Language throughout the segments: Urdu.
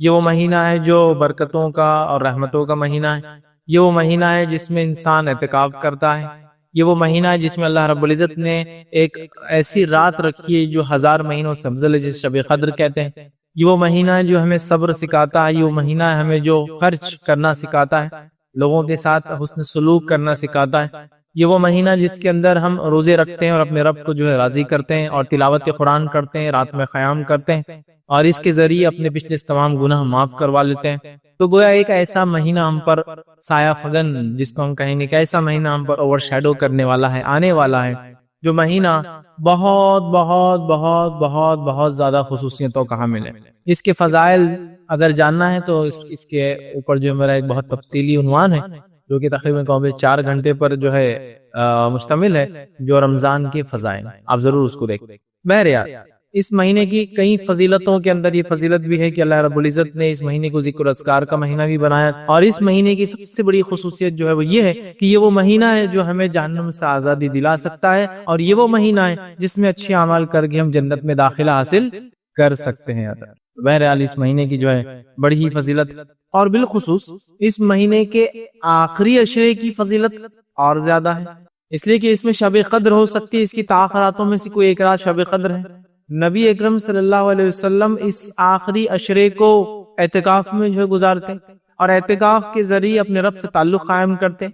یہ وہ مہینہ ہے جو برکتوں کا اور رحمتوں کا مہینہ ہے، یہ وہ مہینہ ہے جس میں انسان اعتکاف کرتا ہے، یہ وہ مہینہ ہے جس میں اللہ رب العزت نے ایک ایسی رات رکھی ہے جو 1000 مہینوں سے افضل ہے، جس شب قدر کہتے ہیں۔ یہ وہ مہینہ ہے جو ہمیں صبر سکھاتا ہے، یہ وہ مہینہ ہے ہمیں جو خرچ کرنا سکھاتا ہے، لوگوں کے ساتھ حسن سلوک کرنا سکھاتا ہے۔ یہ وہ مہینہ جس کے اندر ہم روزے رکھتے ہیں اور اپنے رب کو جو ہے راضی کرتے ہیں اور تلاوت قرآن کرتے ہیں، رات میں قیام کرتے ہیں اور اس کے ذریعے اپنے پچھلے تمام گناہ معاف کروا لیتے ہیں۔ تو گویا ایک ایسا مہینہ ہم پر سایہ فگن، جس کو ہم کہیں گے کہ ایسا مہینہ ہم پر اوور شیڈو کرنے والا ہے، آنے والا ہے، جو مہینہ بہت بہت بہت بہت بہت زیادہ خصوصیتوں کا حامل ہے۔ اس کے فضائل اگر جاننا ہے تو اس کے اوپر جو میرا ایک بہت تفصیلی عنوان ہے، جو کہ تقریباً 4 گھنٹے پر جو ہے مشتمل ہے، جو رمضان کے فضائل، آپ ضرور اس کو دیکھیں۔ بہرحال اس مہینے کی کئی فضیلتوں کے اندر یہ فضیلت بھی ہے کہ اللہ رب العزت نے اس مہینے کو ذکر و اذکار کا مہینہ بھی بنایا، اور اس مہینے کی سب سے بڑی خصوصیت جو ہے وہ یہ ہے کہ یہ وہ مہینہ ہے جو ہمیں جہنم سے آزادی دلا سکتا ہے، اور یہ وہ مہینہ ہے جس میں اچھے اعمال کر کے ہم جنت میں داخلہ حاصل کر سکتے ہیں۔ بہرحال اس مہینے کی جو ہے بڑی ہی فضیلت، اور بالخصوص اس مہینے کے آخری عشرے کی فضیلت اور زیادہ ہے، اس لیے کہ اس میں شب قدر ہو سکتی ہے۔ اس کی تاخراتوں میں سے کوئی ایک رات شب قدر ہے۔ نبی اکرم صلی اللہ علیہ وسلم اس آخری عشرے کو اعتکاف میں جو ہے گزارتے اور اعتکاف کے ذریعے اپنے رب سے تعلق قائم کرتے،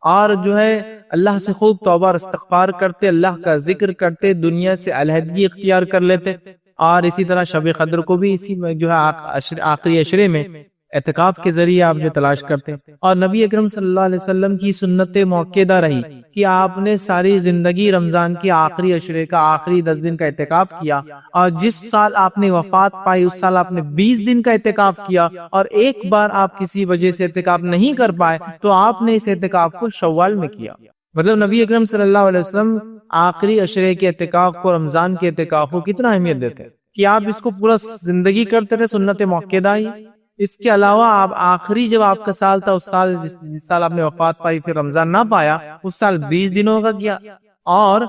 اور جو ہے اللہ سے خوب توبہ اور استغفار کرتے، اللہ کا ذکر کرتے، دنیا سے علیحدگی اختیار کر لیتے، اور اسی طرح شب قدر کو بھی اسی میں جو ہے آخری عشرے میں اعتکاف کے ذریعے آپ جو تلاش کرتے ہیں۔ اور نبی اکرم صلی اللہ علیہ وسلم کی سنت موقدہ رہی کہ آپ نے ساری زندگی رمضان کے آخری عشرے کا آخری 10 دن کا اعتکاف کیا، اور جس سال آپ نے وفات پائی اس سال آپ نے 20 دن کا اعتکاف کیا، اور ایک بار آپ کسی وجہ سے اعتکاف نہیں کر پائے تو آپ نے اس اعتکاف کو شوال میں کیا۔ مطلب نبی اکرم صلی اللہ علیہ وسلم آخری عشرے کے اعتکاف کو، رمضان کے اعتکاف کو کتنا اہمیت دیتے ہیں کہ آپ اس کو پورا زندگی کرتے رہے، سنت موقدہ ہی۔ اس کے علاوہ آپ آخری جب آپ کا سال تھا، اس سال جس سال آپ نے وفات پائی پھر رمضان نہ پایا، اس سال 20 دنوں کا کیا، اور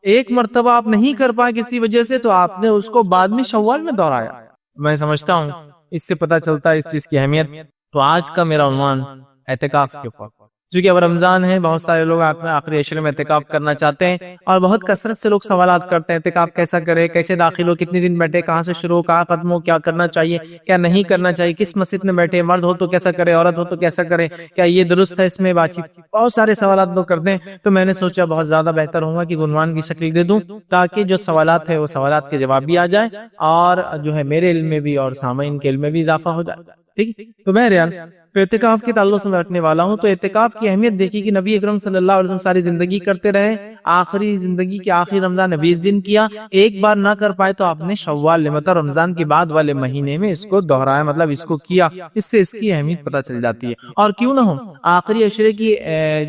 ایک مرتبہ آپ نہیں کر پائے کسی وجہ سے تو آپ نے اس کو بعد میں شوال میں دہرایا۔ میں سمجھتا ہوں اس سے پتہ چلتا ہے اس چیز کی اہمیت۔ تو آج کا میرا عنوان اعتکاف کے اوپر، چونکہ اب رمضان ہے، بہت سارے لوگ آخری عشرے میں اعتکاف کرنا چاہتے ہیں، اور بہت کثرت سے لوگ سوالات کرتے ہیں اعتکاف کیسا کرے، کیسے داخل ہو، کتنے دن بیٹھے، کہاں سے شروع، کہاں ختم ہو، کیا کرنا چاہیے، کیا نہیں کرنا چاہیے، کس مسجد میں بیٹھے، مرد ہو تو کیسا کرے، عورت ہو تو کیسا کرے، کیا یہ درست ہے، اس میں بات چیت، بہت سارے سوالات لوگ کرتے ہیں۔ تو میں نے سوچا بہت زیادہ بہتر ہوگا کہ عنوان کی شکل دے دوں، تاکہ جو سوالات ہیں وہ سوالات کے جواب بھی آ جائیں، اور جو ہے میرے علم میں بھی اور سامعین کے علم میں بھی اضافہ ہو جائے۔ ٹھیک، تو بہرحال اعتکاف کے تعلق سے میں رکھنے والا ہوں۔ تو اعتکاف کی اہمیت دیکھی کہ نبی اکرم صلی اللہ علیہ وسلم ساری زندگی کرتے رہے، آخری زندگی کے آخری رمضان 20 دن کیا، ایک بار نہ کر پائے تو آپ نے شوال مطلب رمضان کے بعد والے مہینے میں اس کو دہرایا، مطلب اس کو کیا۔ اس سے اس کی اہمیت پتہ چل جاتی ہے۔ اور کیوں نہ ہو، آخری عشرے کی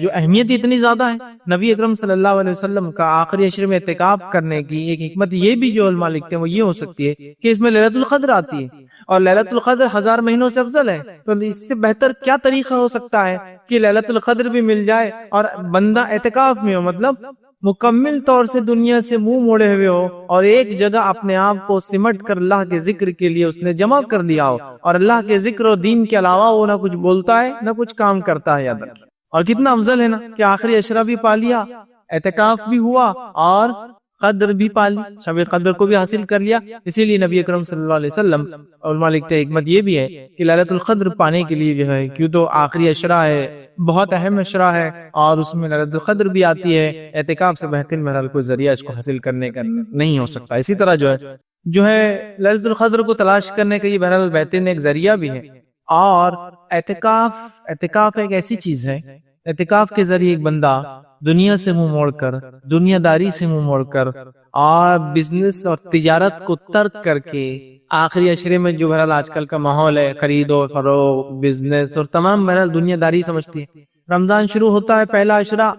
جو اہمیت اتنی زیادہ ہے، نبی اکرم صلی اللہ علیہ وسلم کا آخری عشرے میں اعتکاف کرنے کی ایک حکمت یہ بھی جو علماء لکھتے ہیں وہ یہ ہو سکتی ہے کہ اس میں لیلۃ القدر آتی ہے، اور لیلۃ القدر 1000 مہینوں سے افضل ہے۔ تو اس سے بہتر کیا طریقہ ہو سکتا ہے کہ لیلۃ القدر بھی مل جائے اور بندہ اعتکاف میں ہو، مطلب مکمل طور سے دنیا سے منہ موڑے ہوئے ہو، اور ایک جگہ اپنے آپ کو سمٹ کر اللہ کے ذکر کے لیے اس نے جمع کر لیا ہو، اور اللہ کے ذکر و دین کے علاوہ وہ نہ کچھ بولتا ہے نہ کچھ کام کرتا ہے۔ یاد رکھیں، اور کتنا افضل ہے نا کہ آخری عشرہ بھی پا لیا، اعتکاف بھی ہوا، اور قدر بھی پالی، شب قدر کو بھی حاصل کر لیا۔ اسی لیے نبی اکرم صلی اللہ علیہ وسلم، علماء لکھتے ہیں حکمت یہ بھی ہے کہ لیلۃ القدر پانے کے لیے جو ہے، کیوں تو آخری عشرہ ہے، بہت اہم عشرہ ہے، اور اس میں لیلۃ القدر بھی آتی ہے، اعتکاف سے بہترین بہرحال کوئی ذریعہ اس کو حاصل کرنے کا نہیں ہو سکتا۔ اسی طرح جو ہے لیلۃ القدر کو تلاش کرنے کا یہ بہرحال بہترین ایک ذریعہ بھی ہے۔ اور اعتکاف ایک ایسی چیز ہے، اعتکاف کے ذریعے ایک بندہ دنیا سے منہ موڑ کر، دنیا داری سے منہ موڑ کر، اور بزنس اور تجارت کو ترک کر کے، آخری عشرے میں جو بہرحال آج کل کا ماحول ہے، خرید و فروخت، بزنس اور تمام بہرحال دنیا داری سمجھتی ہے۔ رمضان شروع ہوتا ہے، پہلا عشرہ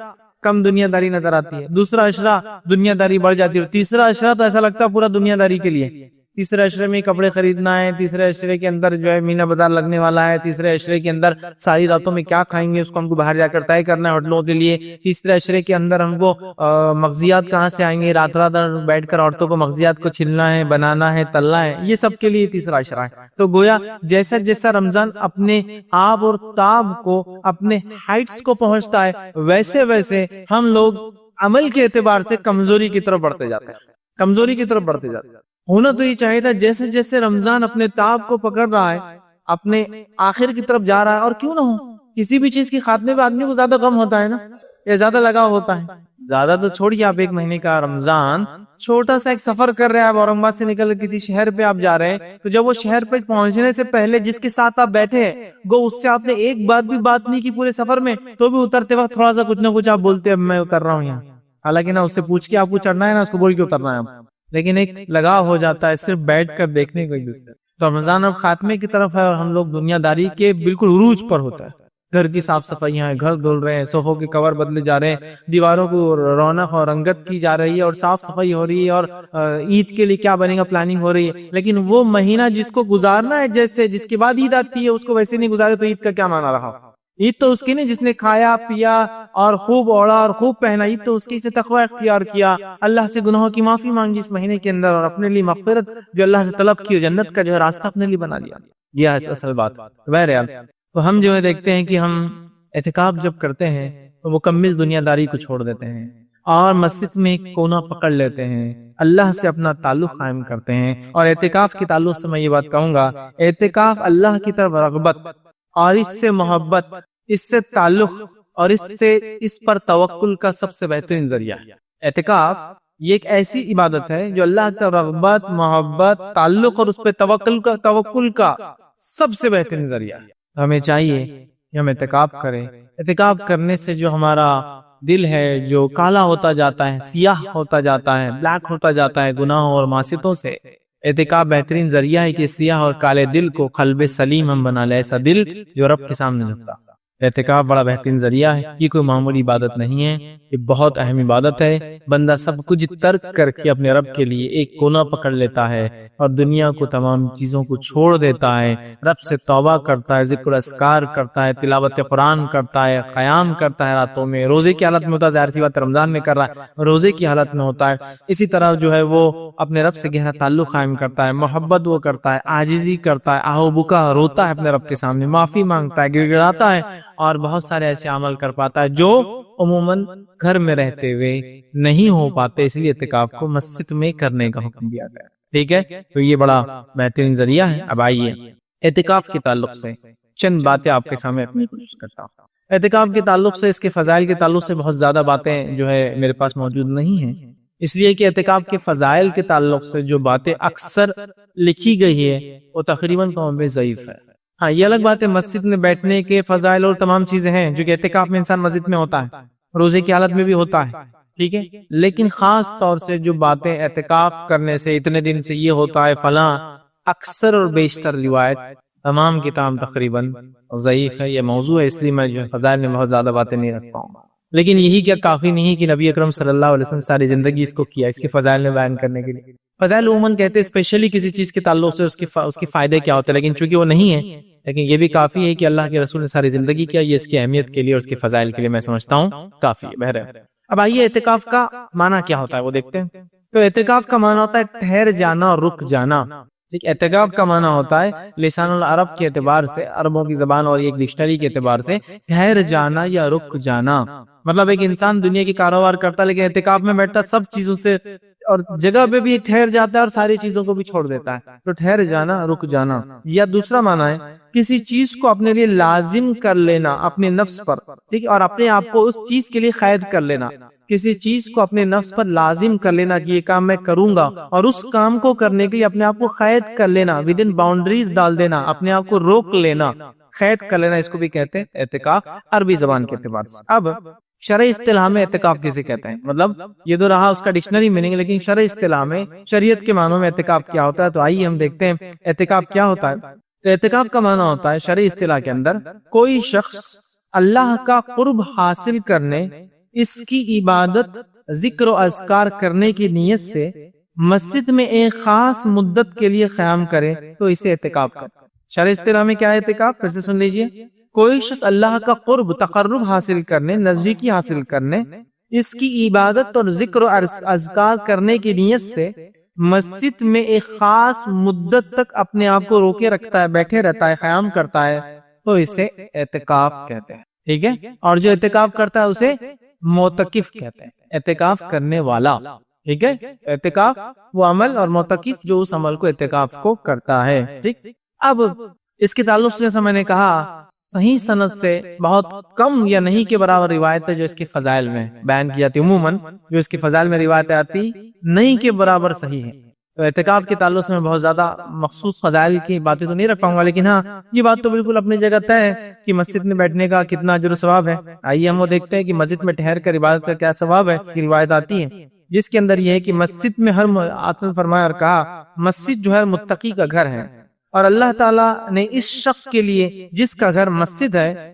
کم دنیا داری نظر آتی ہے، دوسرا عشرہ دنیا داری بڑھ جاتی ہے، تیسرا عشرہ تو ایسا لگتا ہے پورا دنیا داری کے لیے، تیسرے عشرے میں کپڑے خریدنا ہے، تیسرے عشرے کے اندر جو ہے مینا بازار لگنے والا ہے، تیسرے عشرے کے اندر ساری راتوں میں کیا کھائیں گے اس کو ہم کو باہر جا کر طے کرنا ہے ہوٹلوں کے لیے، تیسرے عشرے کے اندر ہم کو مغزیات کہاں سے آئیں گے، رات رات بیٹھ کر عورتوں کو مغزیات کو چھلنا ہے، بنانا ہے، تلنا ہے، یہ سب کے لیے تیسرا عشرہ ہے۔ تو گویا جیسا جیسا رمضان اپنے آب اور تاب کو، اپنے ہائٹس کو پہنچتا ہے، ویسے ویسے ہم لوگ عمل کے اعتبار سے کمزوری کی طرف بڑھتے جاتے ہیں، کمزوری کی طرف بڑھتے جاتے ہیں۔ ہونا تو یہ چاہیے تھا جیسے جیسے رمضان اپنے تاب کو پکڑ رہا ہے، اپنے آخر کی طرف جا رہا ہے، اور کیوں نہ ہو کسی بھی چیز کی خاتمے پہ آدمی کو زیادہ غم ہوتا ہے نا، یا زیادہ لگاؤ ہوتا ہے، زیادہ تو چھوڑیے آپ ایک مہینے کا رمضان، چھوٹا سا ایک سفر کر رہے ہیں آپ، اورنگ آباد سے نکل کر کسی شہر پہ آپ جا رہے ہیں، تو جب وہ شہر پہ پہنچنے سے پہلے جس کے ساتھ آپ بیٹھے ہیں گو اس سے آپ نے ایک بات بھی بات نہیں کی پورے سفر میں، تو بھی اترتے وقت تھوڑا سا کچھ نہ کچھ آپ بولتے ہیں اب میں اتر رہا ہوں یہاں، حالانکہ نا اس سے پوچھ کے آپ کو چڑھنا ہے نا اس کو بول کے اترنا ہے آپ، لیکن ایک لگاؤ ہو جاتا ہے صرف بیٹھ کر دیکھنے کو ایک دوسرے۔ تو رمضان اب خاتمے کی طرف ہے اور ہم لوگ دنیا داری کے بالکل عروج پر ہوتا ہے، گھر کی صاف صفائیاں ہیں، گھر دھل رہے ہیں، صوفوں کے کور بدلے جا رہے ہیں، دیواروں کو رونق اور رنگت کی جا رہی ہے اور صاف صفائی ہو رہی ہے، اور عید کے لیے کیا بنے گا پلاننگ ہو رہی ہے، لیکن وہ مہینہ جس کو گزارنا ہے جیسے جس کے بعد عید آتی ہے اس کو ویسے نہیں گزارے تو عید کا کیا معنی رہا؟ عید تو اس کی نہیں جس نے کھایا پیا اور خوب اوڑا اور خوب پہنا، عید تو اس کی سے تقوی اختیار کیا، اللہ سے گناہوں کی معافی مانگی اس مہینے کے اندر، اور اپنے لیے مغفرت جو اللہ سے طلب کی، جنت کا جو ہے راستہ اپنے لیے بنا لیا، یہ ہے اصل بات۔ بہرحال تو ہم جو ہے دیکھتے ہیں کہ ہم اعتکاف جب کرتے ہیں تو مکمل دنیا داری کو چھوڑ دیتے ہیں اور مسجد میں ایک کونا پکڑ لیتے ہیں، اللہ سے اپنا تعلق قائم کرتے ہیں۔ اور اعتکاف کے تعلق سے میں یہ بات کہوں گا، اعتکاف اللہ کی طرف رغبت اور اس سے محبت، اس سے تعلق اور اس پر توکل کا سب سے بہترین ذریعہ ہے۔ اعتکاف یہ ایک ایسی عبادت ہے جو اللہ کا رغبت، محبت، تعلق اور اس پہ توکل کا سب سے بہترین ذریعہ ہے۔ ہمیں چاہیے کہ ہم اعتکاف کریں۔ اعتکاف کرنے سے جو ہمارا دل ہے جو کالا ہوتا جاتا ہے، سیاہ ہوتا جاتا ہے، بلیک ہوتا جاتا ہے گناہوں اور معصیتوں سے، اعتکاف بہترین ذریعہ ہے کہ سیاہ اور کالے دل کو قلب سلیم ہم بنا لے، ایسا دل جو رب کے سامنے جھکتا۔ اعتکاف بڑا بہترین ذریعہ ہے، یہ کوئی معمولی عبادت نہیں ہے، یہ بہت اہم عبادت ہے۔ بندہ سب کچھ ترک کر کے اپنے رب کے لیے ایک کونا پکڑ لیتا ہے اور دنیا کو، تمام چیزوں کو چھوڑ دیتا ہے، رب سے توبہ کرتا ہے، ذکر اذکار کرتا ہے، تلاوت قرآن کرتا ہے، قیام کرتا ہے راتوں میں، روزے کی حالت میں ہوتا ہے، ظاہر سی بات رمضان میں کر رہا ہے، روزے کی حالت میں ہوتا ہے، اسی طرح جو ہے وہ اپنے رب سے گہرا تعلق قائم کرتا ہے، محبت وہ کرتا ہے، عاجزی کرتا ہے، آہو بکا روتا ہے اپنے رب کے سامنے، معافی مانگتا ہے، گڑ گڑاتا ہے، اور بہت سارے ایسے عمل کر پاتا ہے جو عموماً گھر میں رہتے ہوئے نہیں ہو پاتے، اس لیے اعتکاف کو مسجد میں کرنے کا حکم دیا گیا۔ ٹھیک ہے، تو یہ بڑا بہترین ذریعہ ہے۔ اب آئیے اعتکاف کے تعلق سے چند باتیں آپ کے سامنے رکھنے کی کوشش کرتا ہوں۔ اعتکاف کے تعلق سے، اس کے فضائل کے تعلق سے بہت زیادہ باتیں جو ہے میرے پاس موجود نہیں ہیں، اس لیے کہ اعتکاف کے فضائل کے تعلق سے جو باتیں اکثر لکھی گئی ہے وہ تقریباً کم بیش ضعیف ہے۔ ہاں یہ الگ بات ہے مسجد میں بیٹھنے کے فضائل اور تمام چیزیں ہیں جو کہ اعتکاف میں انسان مسجد میں ہوتا ہے، روزے کی حالت میں بھی ہوتا ہے، ٹھیک ہے، لیکن خاص طور سے جو باتیں اعتکاف کرنے سے اتنے دن سے یہ ہوتا ہے فلاں، اکثر اور بیشتر روایت تمام کتاب تقریباً ضعیف ہے، یہ موضوع ہے، اس لیے میں جو فضائل میں بہت زیادہ باتیں نہیں رکھ پاؤں گا۔ لیکن یہی کیا کافی نہیں کہ نبی اکرم صلی اللہ علیہ وسلم ساری زندگی اس کو کیا، اس کے فضائل میں بیان کرنے کے لیے۔ فضائل عموماً کہتے ہیں اسپیشلی کسی چیز کے تعلق سے اس کے فائدے کیا ہوتے ہیں، لیکن چونکہ وہ نہیں ہے، لیکن یہ بھی کافی ہے کہ اللہ کے رسول نے ساری زندگی کیا، یہ اس کی اہمیت کے لیے اور اس کے فضائل کے لیے میں سمجھتا ہوں کافی ہے۔ بہرحال اب آئیے اعتکاف کا معنی کیا ہوتا ہے وہ دیکھتے ہیں۔ تو اعتکاف کا معنی ہوتا ہے ٹھہر جانا اور رک جانا۔ ٹھیک، اعتکاف کا معنی ہوتا ہے لسان العرب کے اعتبار سے، عربوں کی زبان اور ایک ڈکشنری کے اعتبار سے ٹھہر جانا یا رک جانا، مطلب ایک انسان دنیا کی کاروبار کرتا لیکن اعتکاف میں بیٹھتا، سب چیزوں سے اور جگہ پہ بھی ٹھہر جاتا ہے اور ساری چیزوں کو بھی چھوڑ دیتا ہے، تو ٹھہر جانا، رک جانا۔ یا دوسرا معنی ہے کسی چیز کو اپنے لیے لازم کر لینا اپنے نفس پر، ٹھیک، اور اپنے آپ کو اس چیز کے لیے قید کر لینا، کسی چیز کو اپنے نفس پر لازم کر لینا کہ یہ کام میں کروں گا، اور اس کام کو کرنے کے لیے اپنے آپ کو قید کر لینا، ود ان باؤنڈریز ڈال دینا، اپنے آپ کو روک لینا، قید کر لینا، اس کو بھی کہتے ہیں اعتکاف عربی زبان کے اعتبار سے۔ اب شرعی اصطلاح میں اعتکاف کسے کہتے ہیں، مطلب یہ تو رہا اس کا ڈکشنری میننگ، لیکن شرعی اصطلاح میں، شریعت کے معنوں میں اعتکاف کیا ہوتا ہے، تو آئیے ہم دیکھتے ہیں اعتکاف کیا ہوتا ہے۔ تو اعتکاف کا معنی ہوتا ہے شرعی اصطلاح کے اندر کوئی شخص اللہ کا قرب حاصل کرنے، اس کی عبادت، ذکر و اذکار کرنے کی نیت سے مسجد میں ایک خاص مدت کے لیے قیام کرے تو اسے اعتکاف کرے۔ شرح اصطلاح میں کیا ہے اعتکاف؟ پھر سے سن لیجئے، کوئی شخص اللہ کا قرب تقرب حاصل کرنے، نزدیکی حاصل کرنے، اس کی عبادت اور ذکر و اذکار کرنے کی نیت سے مسجد میں ایک خاص مدت تک اپنے آپ کو روکے رکھتا ہے، بیٹھے رہتا ہے، قیام کرتا ہے تو اسے اعتکاف کہتے ہیں، ٹھیک ہے؟ اور جو اعتکاف کرتا ہے اسے معتکف کہتے ہیں، اعتکاف کرنے والا، ٹھیک ہے؟ اعتکاف وہ عمل اور معتکف جو اس عمل کو اعتکاف کو کرتا ہے، ٹھیک؟ اب اس کے تعلق سے جیسا میں نے کہا صحیح سند سے بہت کم یا نہیں کے برابر روایت ہے جو اس کے فضائل میں بیان کی جاتی، عموماً جو اس کے فضائل میں روایت آتی نہیں کے برابر صحیح ہے۔ تو اعتکاف کے تعلق سے میں بہت زیادہ مخصوص فضائل کی باتیں تو نہیں رکھ پاؤں گا، لیکن ہاں یہ بات تو بالکل اپنی جگہ طے ہے کہ مسجد میں بیٹھنے کا کتنا اجر و ثواب ہے۔ آئیے ہم وہ دیکھتے ہیں کہ مسجد میں ٹھہر کر عبادت کا کیا ثواب ہے کہ روایت آتی ہے جس کے اندر یہ ہے کہ مسجد میں ہر آپ نے فرمایا اور کہا مسجد جو ہے متقی کا گھر ہے، اور اللہ تعالیٰ نے اس شخص کے لیے جس کا گھر مسجد ہے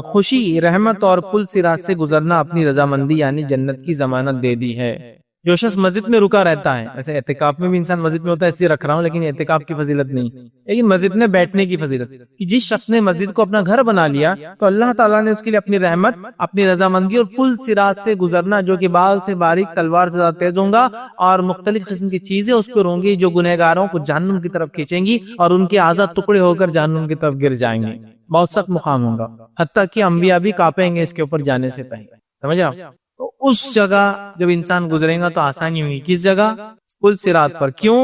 خوشی، رحمت اور پل صراط سے گزرنا اپنی رضامندی یعنی جنت کی ضمانت دے دی ہے۔ جو شخص مسجد میں رکا رہتا ہے، ایسے اعتکاف میں بھی انسان مسجد میں ہوتا ہے اس لیے رکھ رہا ہوں، لیکن اعتکاف کی فضیلت نہیں، لیکن مسجد میں بیٹھنے کی فضیلت کہ جس شخص نے مسجد کو اپنا گھر بنا لیا تو اللہ تعالیٰ نے اس کے لیے اپنی رحمت، اپنی رضامندی اور پل صراط سے گزرنا جو کہ بال سے باریک تلوار سے زیادہ تیز ہوں گا اور مختلف قسم کی چیزیں اس پر ہوں گی جو گنہگاروں کو جہنم کی طرف کھینچیں گی اور ان کے اعضاء ٹکڑے ہو کر جہنم کی طرف گر جائیں گے۔ بہت سخت مقام ہوگا، حتیٰ کہ انبیاء بھی کانپیں گے اس کے اوپر جانے سے پہلے، سمجھ آپ؟ تو اس جگہ جب انسان گزرے گا تو آسانی ہوگی، کس جگہ؟ پل صراط پر۔ کیوں؟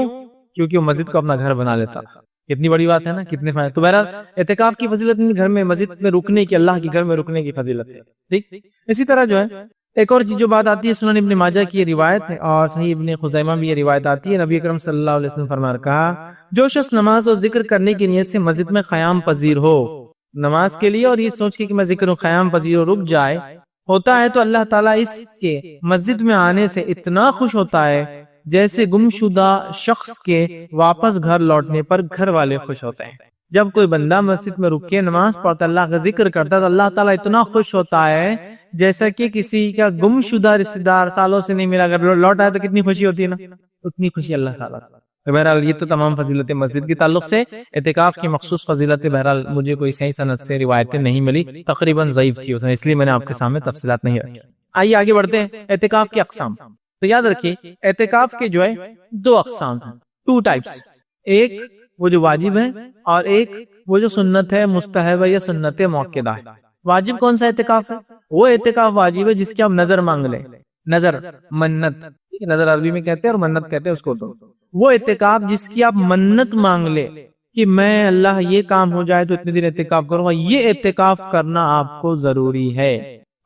کیونکہ وہ مسجد کو اپنا گھر بنا لیتا۔ کتنی بڑی بات ہے نا، کتنے فائدے۔ تو بہرحال اعتکاف کی فضیلت گھر میں مسجد میں رکنے کی، اللہ کے گھر میں رکنے کی فضیلت ہے، ٹھیک؟ اسی طرح جو ہے ایک اور چیز جو بات آتی ہے، سنن ابن ماجہ کی یہ روایت ہے اور صحیح ابن خزیمہ بھی یہ روایت آتی ہے، نبی اکرم صلی اللہ علیہ وسلم فرمایا کہا جو شخص نماز اور ذکر کرنے کی نیت سے مسجد میں قیام پذیر ہو، نماز کے لیے اور یہ سوچ کے کہ میں ذکر و قیام پذیر ہو رک جائے ہوتا ہے تو اللہ تعالیٰ اس کے مسجد میں آنے سے اتنا خوش ہوتا ہے جیسے گمشدہ شخص کے واپس گھر لوٹنے پر گھر والے خوش ہوتے ہیں۔ جب کوئی بندہ مسجد میں رک کے نماز پڑھتا، اللہ کا ذکر کرتا تو اللہ تعالیٰ اتنا خوش ہوتا ہے جیسا کہ کسی کا گمشدہ رشتہ دار سالوں سے نہیں ملا، اگر لوٹ آئے تو کتنی خوشی ہوتی ہے نا، اتنی خوشی اللہ تعالیٰ۔ بہرحال یہ تو تمام فضیلتیں مسجد کے تعلق سے، اعتکاف کی مخصوص فضیلتیں بہرحال مجھے کوئی صحیح سند سے روایتیں نہیں ملی، تقریباً ضعیف تھی اس لیے میں نے آپ کے سامنے تفصیلات نہیں رکھی۔ آئیے آگے بڑھتے ہیں، اعتکاف کی اقسام۔ تو یاد رکھیے اعتکاف کے جو ہے دو اقسام ہیں، 2 ٹائپس، ایک وہ جو واجب ہے اور ایک وہ جو سنت ہے، مستحب ہے یا سنت موقدہ ہے۔ واجب کون سا اعتکاف ہے؟ وہ اعتکاف واجب ہے جس کی آپ نظر مانگ لیں، نظر، منت، نظر عربی میں کہتے ہیں اور منت کہتے ہیں اس کو، تو وہ اعتکاف جس کی آپ منت مانگ لے کہ میں اللہ یہ کام ہو جائے تو اتنے دن اعتکاف کروں گا، یہ اعتکاف کرنا آپ کو ضروری ہے۔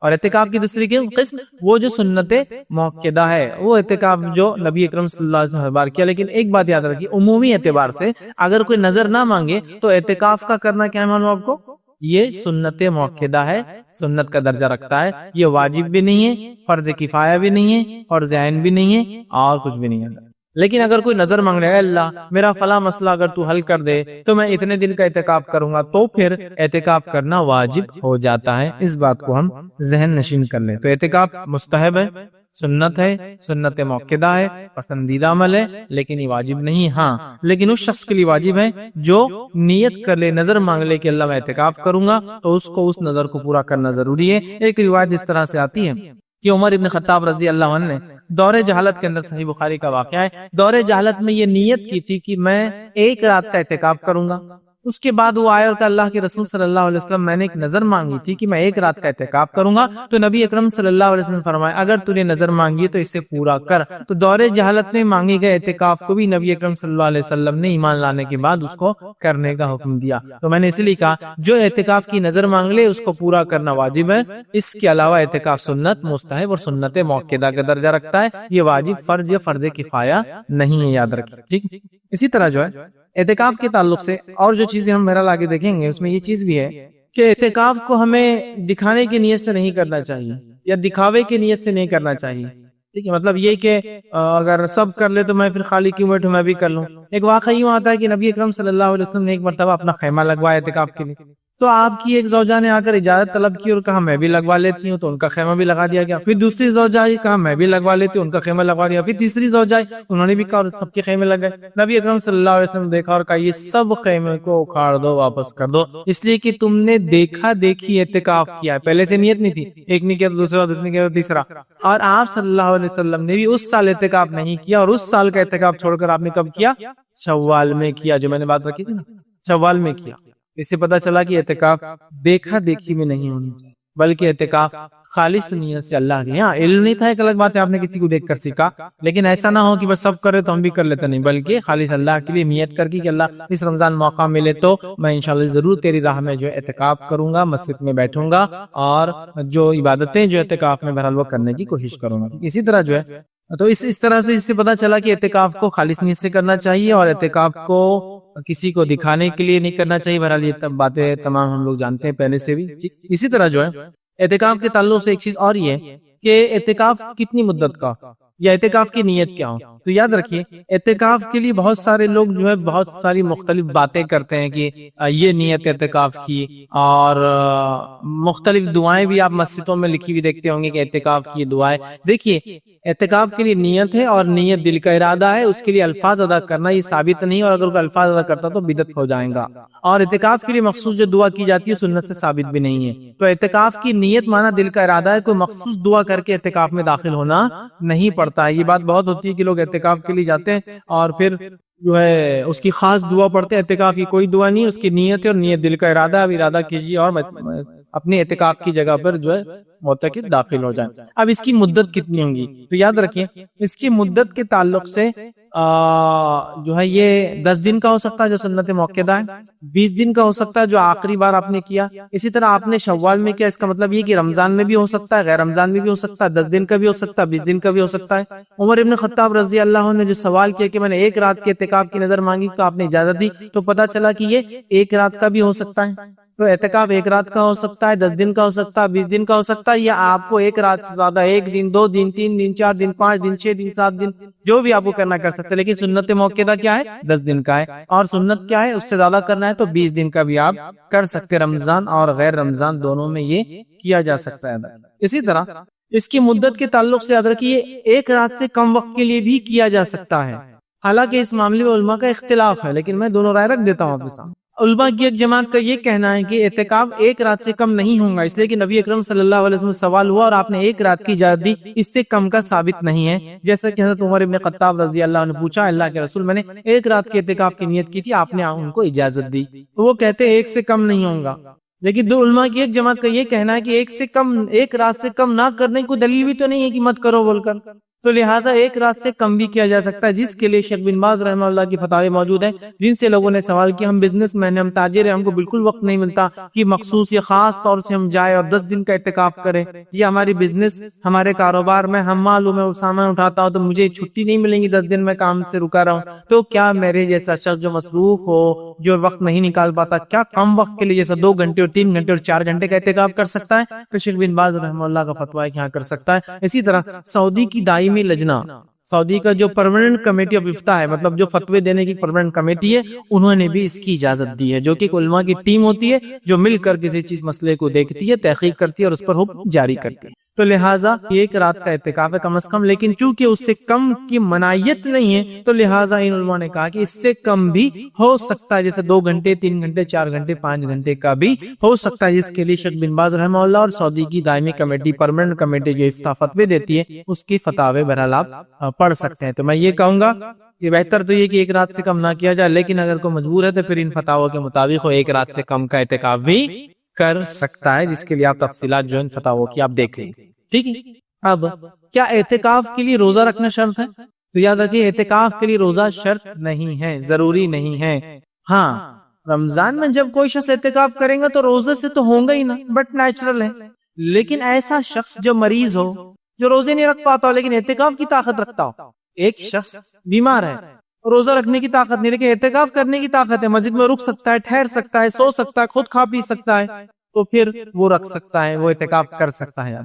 اور اعتکاف کی دوسری قسم وہ جو سنت موقدہ ہے، وہ اعتکاف جو نبی اکرم صلی اللہ علیہ وسلم نے کیا۔ لیکن ایک بات یاد رکھیے، عمومی اعتبار سے اگر کوئی نظر نہ مانگے تو اعتکاف کا کرنا کیا معلوم آپ کو؟ یہ سنت موقدہ ہے، سنت کا درجہ رکھتا ہے، یہ واجب بھی نہیں ہے، فرض کفایہ بھی نہیں ہے، فرض عین بھی نہیں ہے، اور کچھ بھی نہیں ہے۔ لیکن اگر کوئی نظر مانگ رہا ہے اللہ میرا فلاں مسئلہ اگر تو حل کر دے تو میں اتنے دن کا اعتکاف کروں گا، تو پھر اعتکاف کرنا واجب ہو جاتا ہے۔ اس بات کو ہم ذہن نشین کر لیں۔ تو اعتکاف مستحب ہے، سنت ہے، سنت موقدہ ہے، پسندیدہ عمل ہے، لیکن یہ واجب نہیں۔ ہاں لیکن اس شخص کے لیے واجب ہے جو نیت کر لے، نظر مانگ لے کہ اللہ میں اعتکاف کروں گا، تو اس کو اس نظر کو پورا کرنا ضروری ہے۔ ایک روایت اس طرح سے آتی ہے کہ عمر ابن خطاب رضی اللہ عنہ نے دور جہالت کے اندر، صحیح بخاری کا واقعہ ہے، دور جہالت میں یہ نیت کی تھی کہ میں 1 رات کا اعتکاف کروں گا۔ اس کے بعد وہ آئے اور کہا اللہ کے رسول صلی اللہ علیہ وسلم میں نے ایک نظر مانگی تھی کہ میں 1 رات کا اعتکاف کروں گا، تو نبی اکرم صلی اللہ علیہ وسلم فرمایا اگر تو نے نظر مانگی تو اسے پورا کر۔ تو دور جہالت میں مانگے گئے اعتکاف کو بھی نبی اکرم صلی اللہ علیہ وسلم نے ایمان لانے کے بعد اس کو کرنے کا حکم دیا۔ تو میں نے اس لیے کہا جو اعتکاف کی نظر مانگ لے اس کو پورا کرنا واجب ہے۔ اس کے علاوہ اعتکاف سنت، مستحب اور سنت موقدہ کا درجہ رکھتا ہے، یہ واجب، فرض یا فرض کفایہ نہیں ہے، یاد رکھیں۔ ٹھیک، اسی طرح جو ہے اعتکاف کے تعلق سے اور جو چیزیں ہم بہرحال آگے دیکھیں گے، اس میں یہ چیز بھی ہے کہ اعتکاف کو ہمیں دکھانے کی نیت سے نہیں کرنا چاہیے یا دکھاوے کی نیت سے نہیں کرنا چاہیے۔ ٹھیک ہے، مطلب یہ کہ اگر سب کر لے تو میں پھر خالی کیوں بیٹھوں، میں بھی کر لوں۔ ایک واقعہ یوں آتا ہے کہ نبی اکرم صلی اللہ علیہ وسلم نے ایک مرتبہ اپنا خیمہ لگوایا اعتکاف کے لیے، تو آپ کی ایک زوجہ نے آ کر اجازت طلب کی اور کہا میں بھی لگوا لیتی ہوں، تو ان کا خیمہ بھی لگا دیا گیا. پھر دوسری زوجہ آئی، کہا میں بھی لگوا لیتی ہوں، ان کا خیمہ لگوا دیا. پھر تیسری زوجہ آئی، انہوں نے بھی کہا اور سب کے خیمے لگ گئے. نبی اکرم صلی اللہ علیہ وسلم دیکھا اور کہا یہ سب خیمے کو اکھاڑ دو، واپس کر دو، اس لیے کہ تم نے دیکھا دیکھی اعتکاف کیا ہے، پہلے سے نیت نہیں تھی. ایک نے کیا تو دوسرا، دوسرے نے کیا تو تیسرا. اور آپ صلی اللہ علیہ وسلم نے بھی اس سال اعتکاف نہیں کیا، اور اس سال کا اعتکاف چھوڑ کر آپ نے کب کیا؟ شوال میں کیا، جو میں نے بات رکھی تھی نا، شوال میں کیا. اس سے پتا چلا کہ اعتکاف دیکھا دیکھی میں نہیں ہونی چاہیے، بلکہ اعتکاف خالص نیت سے اللہ کے یہاں. علم نہیں تھا ایک الگ بات ہے، آپ نے کسی کو دیکھ کر سیکھا، لیکن ایسا نہ ہو کہ بس سب کرے تو ہم بھی کر لیتے، نہیں، بلکہ خالص اللہ کے لیے نیت کر کے کہ اللہ اس رمضان موقع ملے تو میں انشاءاللہ ضرور تیری راہ میں جو اعتکاف کروں گا، مسجد میں بیٹھوں گا اور جو عبادتیں جو اعتکاف میں بہرحال وہ کرنے کی کوشش کروں گا. اسی طرح جو ہے تو اس طرح سے اس سے پتا چلا کہ اعتکاف کو خالص نیت سے کرنا چاہیے، اور اعتکاف کو کسی کو دکھانے کے لیے نہیں کرنا چاہیے. بہرحال یہ باتیں تمام ہم لوگ جانتے ہیں پہلے سے بھی. اسی طرح جو ہے اعتکاف کے تعلق سے ایک چیز اور یہ ہے کہ اعتکاف کتنی مدت کا یا اعتکاف کی نیت کیا ہو. تو یاد رکھیے اعتکاف کے لیے بہت سارے لوگ جو ہے بہت ساری مختلف باتیں کرتے ہیں کہ یہ نیت اعتکاف کی، اور مختلف دعائیں بھی آپ مسجدوں میں لکھی ہوئی دیکھتے ہوں گے کہ اعتکاف کی دعائیں. دیکھیے اعتکاف کے لیے نیت ہے، اور نیت دل کا ارادہ ہے، اس کے لیے الفاظ ادا کرنا یہ ثابت نہیں، اور اگر کوئی الفاظ ادا کرتا تو بدعت ہو جائے گا. اور اعتکاف کے لیے مخصوص جو دعا کی جاتی ہے سنت سے ثابت بھی نہیں ہے. تو اعتکاف کی نیت مانا دل کا ارادہ ہے، کوئی مخصوص دعا کر کے اعتکاف میں داخل ہونا نہیں پڑتا ہے. یہ بات بہت ہوتی ہے کہ لوگ اعتکاف کے لیے جاتے ہیں اور پھر جو ہے اس کی خاص دعا پڑھتے ہیں. اعتکاف کی کوئی دعا نہیں، اس کی نیت ہے، اور نیت دل کا ارادہ ہے. اب ارادہ کیجیے اور اپنے اعتکاف کی جگہ پر جو ہے معتکف داخل ہو جائیں. اب اس کی مدت کتنی ہوگی تو یاد رکھیں اس کی مدت کے تعلق سے جو ہے یہ 10 دن کا ہو سکتا ہے جو سنت موقعہ ہے، 20 دن کا ہو سکتا ہے جو آخری بار آپ نے کیا. اسی طرح آپ نے شوال میں کیا، اس کا مطلب یہ کہ رمضان میں بھی ہو سکتا ہے، غیر رمضان میں بھی ہو سکتا ہے، 10 دن کا بھی ہو سکتا ہے، 20 دن کا بھی ہو سکتا ہے. عمر ابن خطاب رضی اللہ عنہ نے جو سوال کیا کہ میں نے ایک رات کے اعتکاف کی نظر مانگی تو آپ نے اجازت دی، تو پتہ چلا کہ یہ ایک رات کا بھی ہو سکتا ہے. تو اعتکاف ایک رات کا ہو سکتا ہے، 10 دن کا ہو سکتا ہے، 20 دن کا ہو سکتا ہے، یا آپ کو ایک رات سے زیادہ 1 دن 2 دن 3 دن 4 دن 5 دن 6 دن 7 دن جو بھی آپ کو کرنا کر سکتے. لیکن سنت موقعہ کیا ہے؟ 10 دن کا ہے. اور سنت کیا ہے؟ اس سے زیادہ کرنا ہے تو 20 دن کا بھی آپ کر سکتے. رمضان اور غیر رمضان دونوں میں یہ کیا جا سکتا ہے. اسی طرح اس کی مدت کے تعلق سے یاد رکھیے ایک رات سے کم وقت کے لیے بھی کیا جا سکتا ہے. حالانکہ اس معاملے میں علماء کا اختلاف ہے، لیکن میں دونوں رائے رکھ دیتا ہوں آپ کے سامنے. علماء کی ایک جماعت کا یہ کہنا ہے کہ اعتکاف ایک رات سے کم نہیں ہوگا، اس لیے کہ نبی اکرم صلی اللہ علیہ وسلم سوال ہوا اور آپ نے ایک رات کی اجازت دی، اس سے کم کا ثابت نہیں ہے. جیسا کہ حضرت عمر ابن خطاب رضی اللہ عنہ نے پوچھا اللہ کے رسول میں نے ایک رات کے اعتکاف کی نیت کی تھی، آپ نے ان کو اجازت دی. وہ کہتے ہیں ایک سے کم نہیں ہوگا. لیکن دو علماء کی ایک جماعت کا یہ کہنا ہے کہ ایک رات سے کم نہ کرنے کو دلیل بھی تو نہیں ہے کہ مت کرو بول کر، تو لہٰذا ایک رات سے کم بھی کیا جا سکتا ہے، جس کے لیے شیخ بن باز رحمہ اللہ کی فتاوی موجود ہیں، جن سے لوگوں نے سوال کیا ہم بزنس مین ہیں، ہم تاجر ہیں، ہم کو بالکل وقت نہیں ملتا کہ مخصوص یا خاص طور سے ہم جائیں اور 10 دن کا اعتکاف کریں. یہ ہماری بزنس ہمارے کاروبار میں ہم معلوم ہے سامان اٹھاتا ہوں تو مجھے چھٹی نہیں ملیں گی، 10 دن میں کام سے رکا رہا ہوں. تو کیا میرے جیسا شخص جو مصروف ہو، جو وقت نہیں نکال پاتا، کیا کم وقت کے لیے جیسا 2 گھنٹے اور 3 گھنٹے اور 4 گھنٹے کا اعتکاف کر سکتا ہے؟ تو شیخ بن باز رحمہ اللہ کا فتویٰ ہے کہ ہاں کر سکتا ہے. اسی طرح سعودی کی دائمی لجنہ، سعودی کا جو پرماننٹ کمیٹی آف افتاء ہے، مطلب جو فتوے دینے کی پرماننٹ کمیٹی ہے، انہوں نے بھی اس کی اجازت دی ہے، جو کہ علماء کی ٹیم ہوتی ہے جو مل کر کسی چیز مسئلے کو دیکھتی ہے، تحقیق کرتی ہے اور اس پر حکم جاری کرتی ہے. تو لہٰذا ایک رات کا اعتکاف ہے کم از کم، لیکن چونکہ اس سے کم کی منائیت نہیں ہے تو لہٰذا ان علماء نے کہا کہ اس سے کم بھی ہو سکتا ہے، جیسے 2 گھنٹے 3 گھنٹے 4 گھنٹے 5 گھنٹے کا بھی ہو سکتا ہے، جس کے لیے شیخ بن باز رحمہ اللہ اور سعودی کی دائمی کمیٹی پرماننٹ کمیٹی جو افتاء فتوے دیتی ہے اس کی فتاوی بہرحال آپ پڑھ سکتے ہیں. تو میں یہ کہوں گا کہ بہتر تو یہ کہ ایک رات سے کم نہ کیا جائے، لیکن اگر کوئی مجبور ہے تو پھر ان فتاووں کے مطابق وہ ایک رات سے کم کا اعتکاف بھی کر سکتا ہے، جس کے لیے آپ تفصیلات جو ان فتاووں کی آپ دیکھ لیں. ٹھیک ہے. اب کیا اعتکاف کے لیے روزہ رکھنا شرط ہے؟ تو یاد رکھیے اعتکاف کے لیے روزہ شرط نہیں ہے، ضروری نہیں ہے. ہاں رمضان میں جب کوئی شخص اعتکاف کرے گا تو روزے سے تو ہوں گا ہی نا، بٹ نیچرل ہے. لیکن ایسا شخص جو مریض ہو، جو روزے نہیں رکھ پاتا ہو لیکن اعتکاف کی طاقت رکھتا ہو، ایک شخص بیمار ہے، روزہ رکھنے کی طاقت نہیں لیکن اعتکاف کرنے کی طاقت ہے، مسجد میں رک سکتا ہے، ٹھہر سکتا ہے، سو سکتا ہے، خود کھا پی سکتا ہے، تو پھر وہ رکھ سکتا ہے، وہ اعتکاف کر سکتا ہے.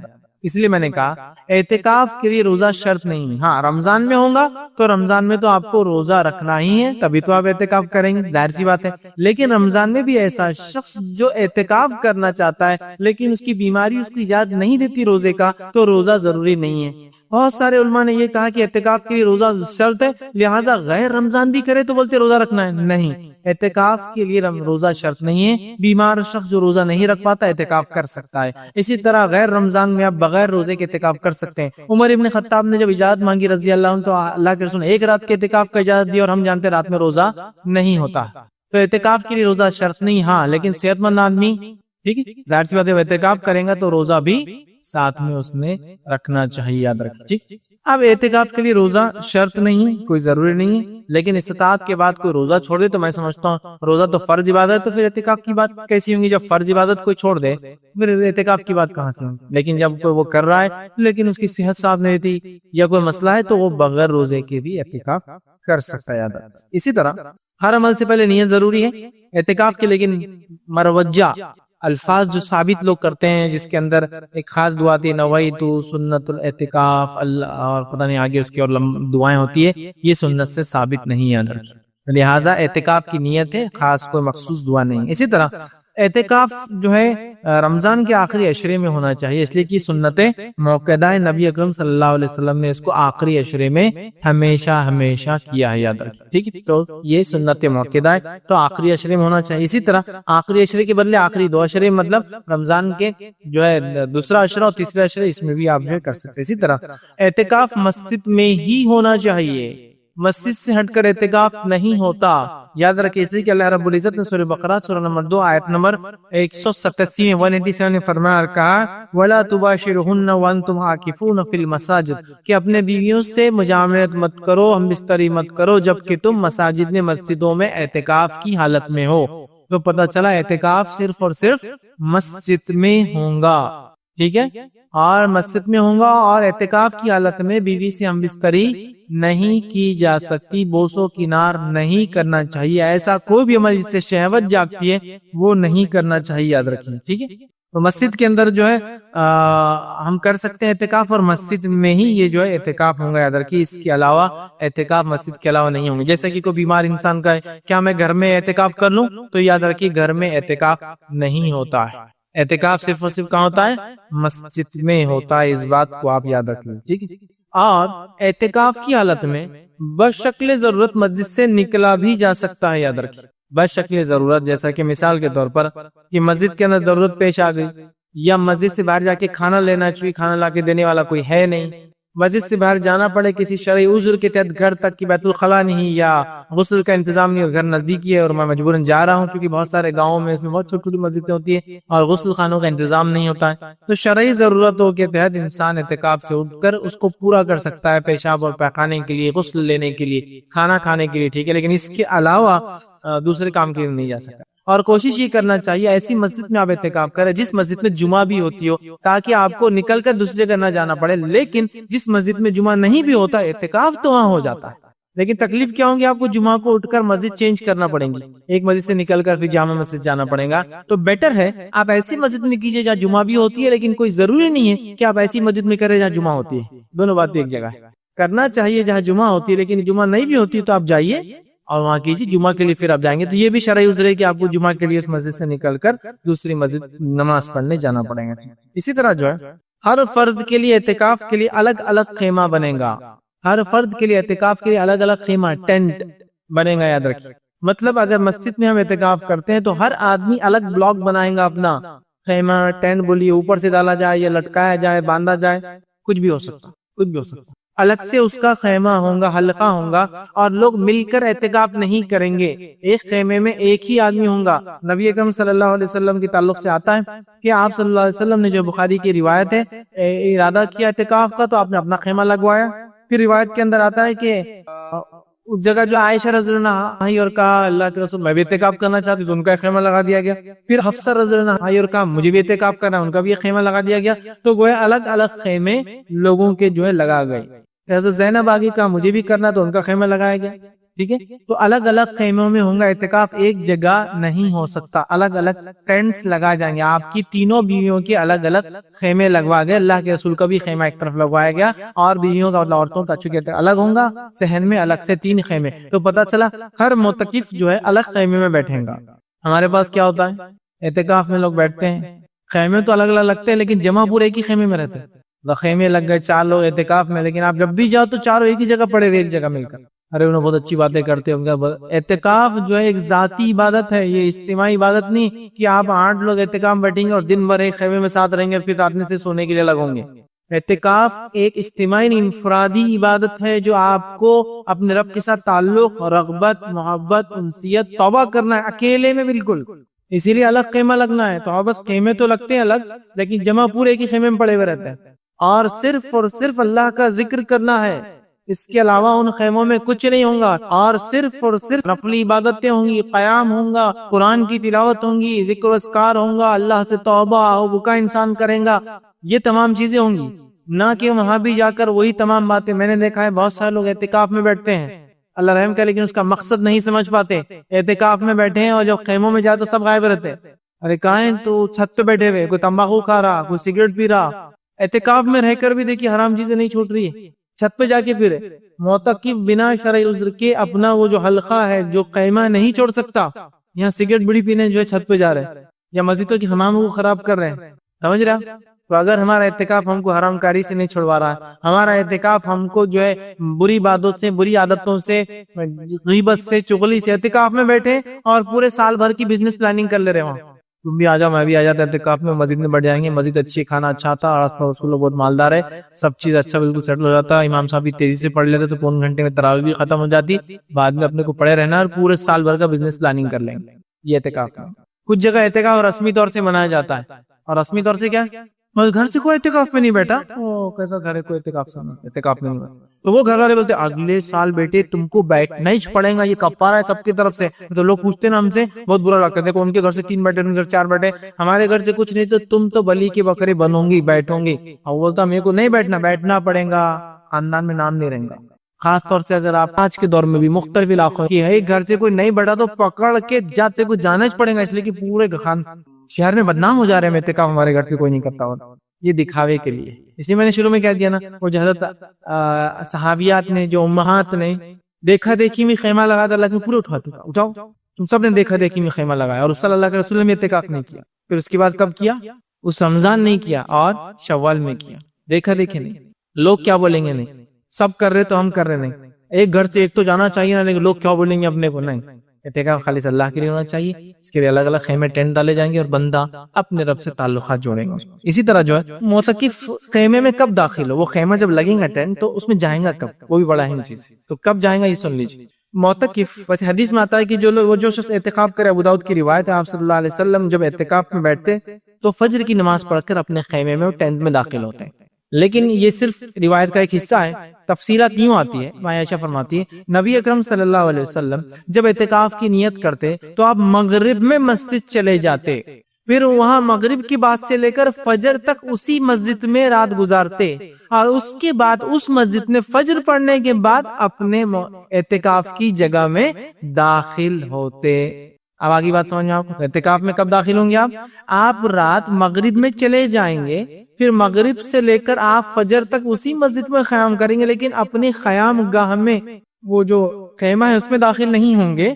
اس لیے میں نے کہا اعتکاف کے لیے روزہ شرط نہیں ہے. ہاں رمضان میں ہوگا تو رمضان میں تو آپ کو روزہ رکھنا ہی ہے، تبھی تو آپ اعتکاف کریں گے، ظاہر سی بات ہے. لیکن رمضان میں بھی ایسا شخص جو اعتکاف کرنا چاہتا ہے لیکن اس کی بیماری اس کی اجازت نہیں دیتی روزے کا، تو روزہ ضروری نہیں ہے. بہت سارے علماء نے یہ کہا کہ اعتکاف کے لیے روزہ شرط ہے، لہٰذا غیر رمضان بھی کرے تو بولتے روزہ رکھنا ہے. نہیں، اعتکاف کے لیے روزہ شرط نہیں ہے. بیمار شخص جو روزہ نہیں رکھ پاتا اعتکاف کر سکتا ہے. اسی طرح غیر رمضان میں آپ بغیر روزے کے اعتکاف کر سکتے ہیں. عمر ابن خطاب نے جب اجازت مانگی رضی اللہ عنہ تو اللہ کے رسول نے ایک رات کے اعتکاف کا اجازت دی، اور ہم جانتے ہیں رات میں روزہ نہیں ہوتا. تو اعتکاف کے لیے روزہ شرط نہیں. ہاں لیکن صحت مند آدمی ٹھیک ہے ظاہر سی بات ہے اعتکاف کریں گا تو روزہ بھی ساتھ میں اس نے رکھنا چاہیے، یاد رکھیے. اب اعتکاف کے لیے روزہ شرط نہیں ہے، کوئی ضروری نہیں ہے. لیکن استطاعت کے بعد کوئی روزہ چھوڑ دے تو میں سمجھتا ہوں روزہ تو فرض عبادت ہے، تو پھر اعتکاف کی بات کیسی ہوں گی؟ جب فرض عبادت کوئی چھوڑ دے پھر اعتکاف کی بات کہاں سے ہوگی؟ لیکن جب کوئی وہ کر رہا ہے لیکن اس کی صحت صاف نہیں تھی یا کوئی مسئلہ ہے تو وہ بغیر روزے کے بھی اعتکاف کر سکتا ہے، یاد رکھیں. اسی طرح ہر عمل سے پہلے نیت ضروری ہے اعتکاف کے. لیکن مروجہ الفاظ جو ثابت لوگ کرتے ہیں جس کے اندر ایک خاص دعا تھی نویت سنت الاعتکاف اللہ، اور پتہ نہیں آگے اس کی اور دعائیں ہوتی ہے، یہ سنت سے ثابت نہیں ہے. لہٰذا اعتکاف کی نیت ہے، خاص کوئی مخصوص دعا نہیں. اسی طرح اعتکاف جو ہے رمضان کے آخری عشرے میں ہونا چاہیے، اس لیے کہ سنت موقدہ ہے. نبی اکرم صلی اللہ علیہ وسلم نے اس کو آخری عشرے میں ہمیشہ کیا ہے، یاد رکھیں ٹھیک ہے. تو یہ سنت موقدہ ہے تو آخری عشرے میں ہونا چاہیے. اسی طرح آخری عشرے کے بدلے آخری 2 عشرے مطلب رمضان کے جو ہے دوسرا عشرہ اور تیسرا عشرہ اس میں بھی آپ جو ہے کر سکتے. اسی طرح اعتکاف مسجد میں ہی ہونا چاہیے، مسجد سے ہٹ کر اعتکاف نہیں ہوتا، یاد رکھیں. اس لیے کہ اللہ رب العزت نے سورہ بقرہ سورہ نمبر 2 آیت نمبر 187 میں 187 میں فرمایا اور کہا وَلَا تُبَاشِرُهُنَّ وَأَنْتُمْ عَاكِفُونَ فِي الْمَسَاجِدِ کہ اپنے بیویوں سے مجامعت مت کرو، ہم بستری مت کرو جبکہ تم مساجد میں مسجدوں میں اعتکاف کی حالت میں ہو. تو پتہ چلا اعتکاف صرف اور صرف مسجد میں ہوگا، ٹھیک ہے، اور مسجد میں ہوگا. اور اعتکاف کی حالت میں بیوی سے ہم بستری نہیں کی جا سکتی، بوسو کنار نہیں کرنا چاہیے. ایسا کوئی بھی عمل جس سے شہوت جاگتی ہے وہ نہیں کرنا چاہیے، یاد رکھیں ٹھیک ہے. تو مسجد کے اندر جو ہے ہم کر سکتے ہیں اعتکاف، اور مسجد میں ہی یہ جو ہے اعتکاف ہوں گا، یاد رکھیے. اس کے علاوہ اعتکاف مسجد کے علاوہ نہیں ہوں گے. جیسے کہ کوئی بیمار انسان کا ہے، کیا میں گھر میں اعتکاف کر لوں؟ تو یاد رکھیے گھر میں اعتکاف نہیں ہوتا ہے. اعتکاف صرف اور صرف کہاں ہوتا ہے؟ مسجد میں ہوتا ہے. اس بات کو آپ یاد رکھیں ٹھیک ہے. اور اعتکاف کی حالت میں بشکل ضرورت مسجد سے نکلا بھی جا سکتا ہے، یاد رکھیں بشکل ضرورت. جیسا کہ مثال کے طور پر کہ مسجد کے اندر ضرورت پیش آ گئی، یا مسجد سے باہر جا کے کھانا لینا چاہیے، کھانا لا کے دینے والا کوئی ہے نہیں، مسجد سے باہر جانا پڑے کسی شرعی عذر کے تحت، گھر تک کی بیت الخلا نہیں یا غسل کا انتظام نہیں اور گھر نزدیکی ہے اور میں مجبوراً جا رہا ہوں، کیونکہ بہت سارے گاؤں میں اس میں بہت چھوٹی چھوٹی مسجدیں ہوتی ہیں اور غسل خانوں کا انتظام نہیں ہوتا ہے. تو شرعی ضرورتوں کے تحت انسان اعتکاف سے اٹھ کر اس کو پورا کر سکتا ہے، پیشاب اور پیخانے کے لیے، غسل لینے کے لیے، کھانا کھانے کے لیے، ٹھیک ہے. لیکن اس کے علاوہ دوسرے کام کے لیے نہیں جا سکتا. اور کوشش یہ کرنا چاہیے ایسی مسجد میں آپ اعتکاف کریں جس مسجد میں جمعہ بھی ہوتی ہو، تاکہ آپ کو نکل کر دوسری جگہ نہ جانا پڑے. لیکن جس مسجد میں جمعہ نہیں بھی ہوتا اعتکاف تو وہاں ہو جاتا ہے. لیکن تکلیف کیا ہوگی؟ آپ کو جمعہ کو اٹھ کر مسجد چینج کرنا پڑیں گی، ایک مسجد سے نکل کر پھر جامع مسجد جانا پڑے گا. تو بیٹر ہے آپ ایسی مسجد میں کیجیے جہاں جمعہ بھی ہوتی ہے، لیکن کوئی ضروری نہیں ہے کہ آپ ایسی مسجد میں کریں جہاں جمعہ ہوتی ہے. دونوں باتیں ایک جگہ ہے. کرنا چاہیے جہاں جمعہ ہوتی ہے، لیکن جمعہ نہیں بھی ہوتی تو آپ جائیے اور وہاں کیجیے. جمعہ کے لیے پھر آپ جائیں گے تو یہ بھی شرعی عذر ہے کہ آپ کو جمعہ کے لیے اس مسجد سے نکل کر دوسری مسجد نماز پڑھنے جانا پڑے گا. اسی طرح جو ہے ہر فرد کے لیے اعتکاف کے لیے الگ الگ خیمہ بنے گا. ہر فرد کے لیے اعتکاف کے لیے الگ الگ خیمہ ٹینٹ بنے گا، یاد رکھیں. مطلب اگر مسجد میں ہم اعتکاف کرتے ہیں تو ہر آدمی الگ بلاک بنائے گا اپنا خیمہ ٹینٹ بولیے، اوپر سے ڈالا جائے یا لٹکایا جائے، باندھا جائے، کچھ بھی ہو سکتا، کچھ بھی ہو سکتا. الگ سے اس کا خیمہ ہوگا، حلقہ ہوگا، اور لوگ مل کر اعتکاف نہیں کریں گے. ایک خیمے میں ایک ہی آدمی ہوگا. نبی اکرم صلی اللہ علیہ وسلم کے تعلق سے آتا ہے کہ آپ صلی اللہ علیہ وسلم نے، جو بخاری کی روایت ہے، ارادہ کیا اعتکاف کا تو آپ نے اپنا خیمہ لگوایا. پھر روایت کے اندر آتا ہے کہ اس جگہ جو عائشہ رضی اللہ عنہا آئی اور کہا اللہ کے رسول میں بھی اعتکاف کرنا چاہتی تو ان کا خیمہ لگا دیا گیا. پھر حفصہ رضی اللہ عنہا آئی اور کہا مجھے بھی اعتکاف کرنا، ان کا بھی خیمہ لگا دیا گیا. تو گویا الگ الگ خیمے لوگوں کے جو ہے لگا گئے. حضرت زینب آگے کہا مجھے بھی کرنا تو ان کا خیمہ لگایا گیا. ٹھیک ہے، تو الگ الگ خیموں میں ہوں گا اعتکاف، ایک جگہ نہیں ہو سکتا، الگ الگ ٹینٹس لگا جائیں گے، آپ کی تینوں بیویوں کے الگ الگ خیمے لگوا گئے، اللہ کے رسول کا بھی خیمہ ایک طرف لگوایا گیا، اور بیویوں کا عورتوں کا چونکہ الگ ہوں گا، صحن میں الگ سے 3 خیمے، تو پتہ چلا ہر معتکف جو ہے الگ خیمے میں بیٹھیں گا۔ ہمارے پاس کیا ہوتا ہے، اعتکاف میں لوگ بیٹھتے ہیں، خیمے تو الگ الگ لگتے ہیں لیکن جمع پورے ایک ہی خیمے میں رہتے ہیں، خیمے لگ گئے 4 لوگ اعتکاف میں، لیکن آپ جب بھی جاؤ تو چاروں ایک ہی جگہ پڑے ہوئے، ایک جگہ مل کر، ارے انہوں بہت اچھی باتیں کرتے ہیں۔ اعتکاف جو ہے ایک ذاتی عبادت ہے، یہ اجتماعی عبادت نہیں کہ آپ 8 لوگ اعتکاف بیٹھیں گے اور دن بھر ایک خیمے میں ساتھ رہیں گے، پھر رات میں سے سونے کے لیے الگ ہوں گے۔ اعتکاف ایک اجتماعی انفرادی عبادت ہے جو آپ کو اپنے رب کے ساتھ تعلق، رغبت، محبت، انسیت، توبہ کرنا ہے اکیلے میں بالکل، اسی لیے الگ خیمہ لگنا ہے۔ تو بس خیمے تو لگتے ہیں الگ، لیکن جمع پورے ایک ہی خیمے میں پڑے ہوئے رہتے ہیں، اور صرف اللہ کا ذکر کرنا ہے، اس کے علاوہ ان خیموں میں کچھ نہیں ہوں گا، اور صرف نفلی عبادتیں ہوں گی، قیام ہوں گا، قرآن کی تلاوت ہوں گی، ذکر و اذکار ہوں گا، اللہ سے توبہ و بکا انسان کریں گا، یہ تمام چیزیں ہوں گی، نہ کہ وہاں بھی جا کر وہی تمام باتیں۔ میں نے دیکھا ہے بہت سارے لوگ اعتکاف میں بیٹھتے ہیں، اللہ رحم کرے، لیکن اس کا مقصد نہیں سمجھ پاتے، اعتکاف میں بیٹھے ہیں اور جب خیموں میں جائے تو سب غائب رہتے ہیں، ارے کہاں ہیں تو چھت پہ بیٹھے ہوئے، کوئی تمباکو کھا رہا، کوئی سگریٹ پی رہا، اعتکاف میں رہ کر بھی دیکھیے حرام چیزیں نہیں چھوٹ رہی ہے، چھت پہ جا کے پھر معتکف بنا شرعی عذر کے اپنا وہ جو حلقہ ہے، جو خیمہ نہیں چھوڑ سکتا، یہاں سگریٹ بڑی پینے جو ہے چھت پہ جا رہے ہیں، یا مسجدوں کی حماموں کو خراب کر رہے ہیں، سمجھ رہا؟ تو اگر ہمارا اعتکاف ہم کو حرام کاری سے نہیں چھڑوا رہا ہے، ہمارا اعتکاف ہم کو جو ہے بری باتوں سے، بری عادتوں سے، غیبت سے، چغلی سے، اعتکاف میں بیٹھے اور پورے سال بھر کی بزنس پلاننگ کر لے رہے وہاں، تم بھی آ جاؤ، میں بھی آ جاتا اعتکاف میں، مسجد میں بڑھ جائیں گے، مسجد اچھی، کھانا اچھا تھا، اور آس پاس لوگ بہت مالدار ہے، سب چیز اچھا بالکل سیٹل ہو جاتا، امام صاحب بھی تیزی سے پڑھ لیتے تو پون گھنٹے میں تراویح بھی ختم ہو جاتی، بعد میں اپنے کو پڑھے رہنا اور پورے سال بھر کا بزنس پلاننگ کر لیں گے، یہ اعتکاف ہے۔ کچھ جگہ اعتکاف رسمی طور سے منایا جاتا ہے، اور رسمی طور سے کیا، گھر سے کوئی اعتکاف میں نہیں بیٹھا، کیسا گھر ہے کوئی اعتکاف میں نہیں بیٹھا، تو وہ گھر والے بولتے اگلے سال بیٹے تم کو بیٹھنا ہی پڑے گا، یہ کفارہ ہے سب کی طرف سے۔ تو لوگ پوچھتے نا ہم سے، بہت برا لگتا ہے، دیکھو ان کے گھر سے 3 بیٹے، ان کے گھر 4 بیٹے، ہمارے گھر سے کچھ نہیں، تو تم تو بلی کے بکرے بنو گی، بیٹھوں گی۔ اور بولتا میرے کو نہیں بیٹھنا پڑے گا، خاندان میں نام نہیں رہیں گا۔ خاص طور سے اگر آپ آج کے دور میں بھی مختلف علاقوں کی ایک گھر سے کوئی نہیں بیٹھا تو پکڑ کے جاتے کو جانا ہی پڑے گا، اس لیے کہ پورے شہر میں بدنام ہو جا رہے ہیں، اعتکاف ہمارے گھر سے کوئی نہیں کرتا ہوتا، یہ دکھاوے کے لیے۔ اس لیے میں نے شروع میں کہہ دیا نا، وہ جو حضرت صحابیات نے، جو امہات نے دیکھا دیکھی میں خیمہ لگا تھا، لیکن پورے اٹھاؤ، تم سب نے دیکھا دیکھی میں خیمہ لگایا، اور صلی اللہ کے رسول نے اعتکاف نہیں کیا، پھر اس کے بعد کب کیا، اس رمضان نہیں کیا اور شوال میں کیا، دیکھا دیکھے نہیں۔ لوگ کیا بولیں گے نہیں، سب کر رہے تو ہم کر رہے نہیں، ایک گھر سے ایک تو جانا چاہیے نا، لیکن لوگ کیا بولیں گے اپنے کو، نہیں، اعتکاف خالص اللہ کے لیے ہونا چاہیے، اس کے لیے الگ الگ خیمے ٹینٹ ڈالے جائیں گے اور بندہ اپنے رب سے تعلقات جوڑے گا۔ اسی طرح جو ہے معتکف خیمے میں کب داخل ہو، وہ خیمہ جب لگیں گا ٹینٹ تو اس میں جائیں گا کب، وہ بھی بڑا اہم چیز، تو کب جائیں گا یہ سن لیجیے۔ معتکف، ویسے حدیث میں آتا ہے کہ جو شخص اعتکاف کرے، ابو داؤد کی روایت ہے، آپ صلی اللہ علیہ وسلم جب اعتکاف میں بیٹھتے تو فجر کی نماز پڑھ کر اپنے خیمے میں ٹینٹ میں داخل ہوتے ہیں، لیکن یہ صرف روایت کا ایک حصہ ہے، تفصیلات یوں آتی ہے۔ ماں عائشہ فرماتی ہے نبی اکرم صلی اللہ علیہ وسلم جب اعتکاف کی نیت کرتے تو آپ مغرب میں مسجد چلے جاتے، پھر وہاں مغرب کی بات سے لے کر فجر تک اسی مسجد میں رات گزارتے، اور اس کے بعد اس مسجد میں فجر پڑھنے کے بعد اپنے اعتکاف کی جگہ میں داخل ہوتے۔ اب آگے بات سمجھ میں آپ کو، اعتکاف میں کب داخل ہوں گے آپ رات مغرب میں چلے جائیں گے، پھر مغرب سے لے کر آپ فجر تک اسی مسجد میں قیام کریں گے، لیکن اپنی قیام گاہ میں، وہ جو خیمہ ہے اس میں داخل نہیں ہوں گے،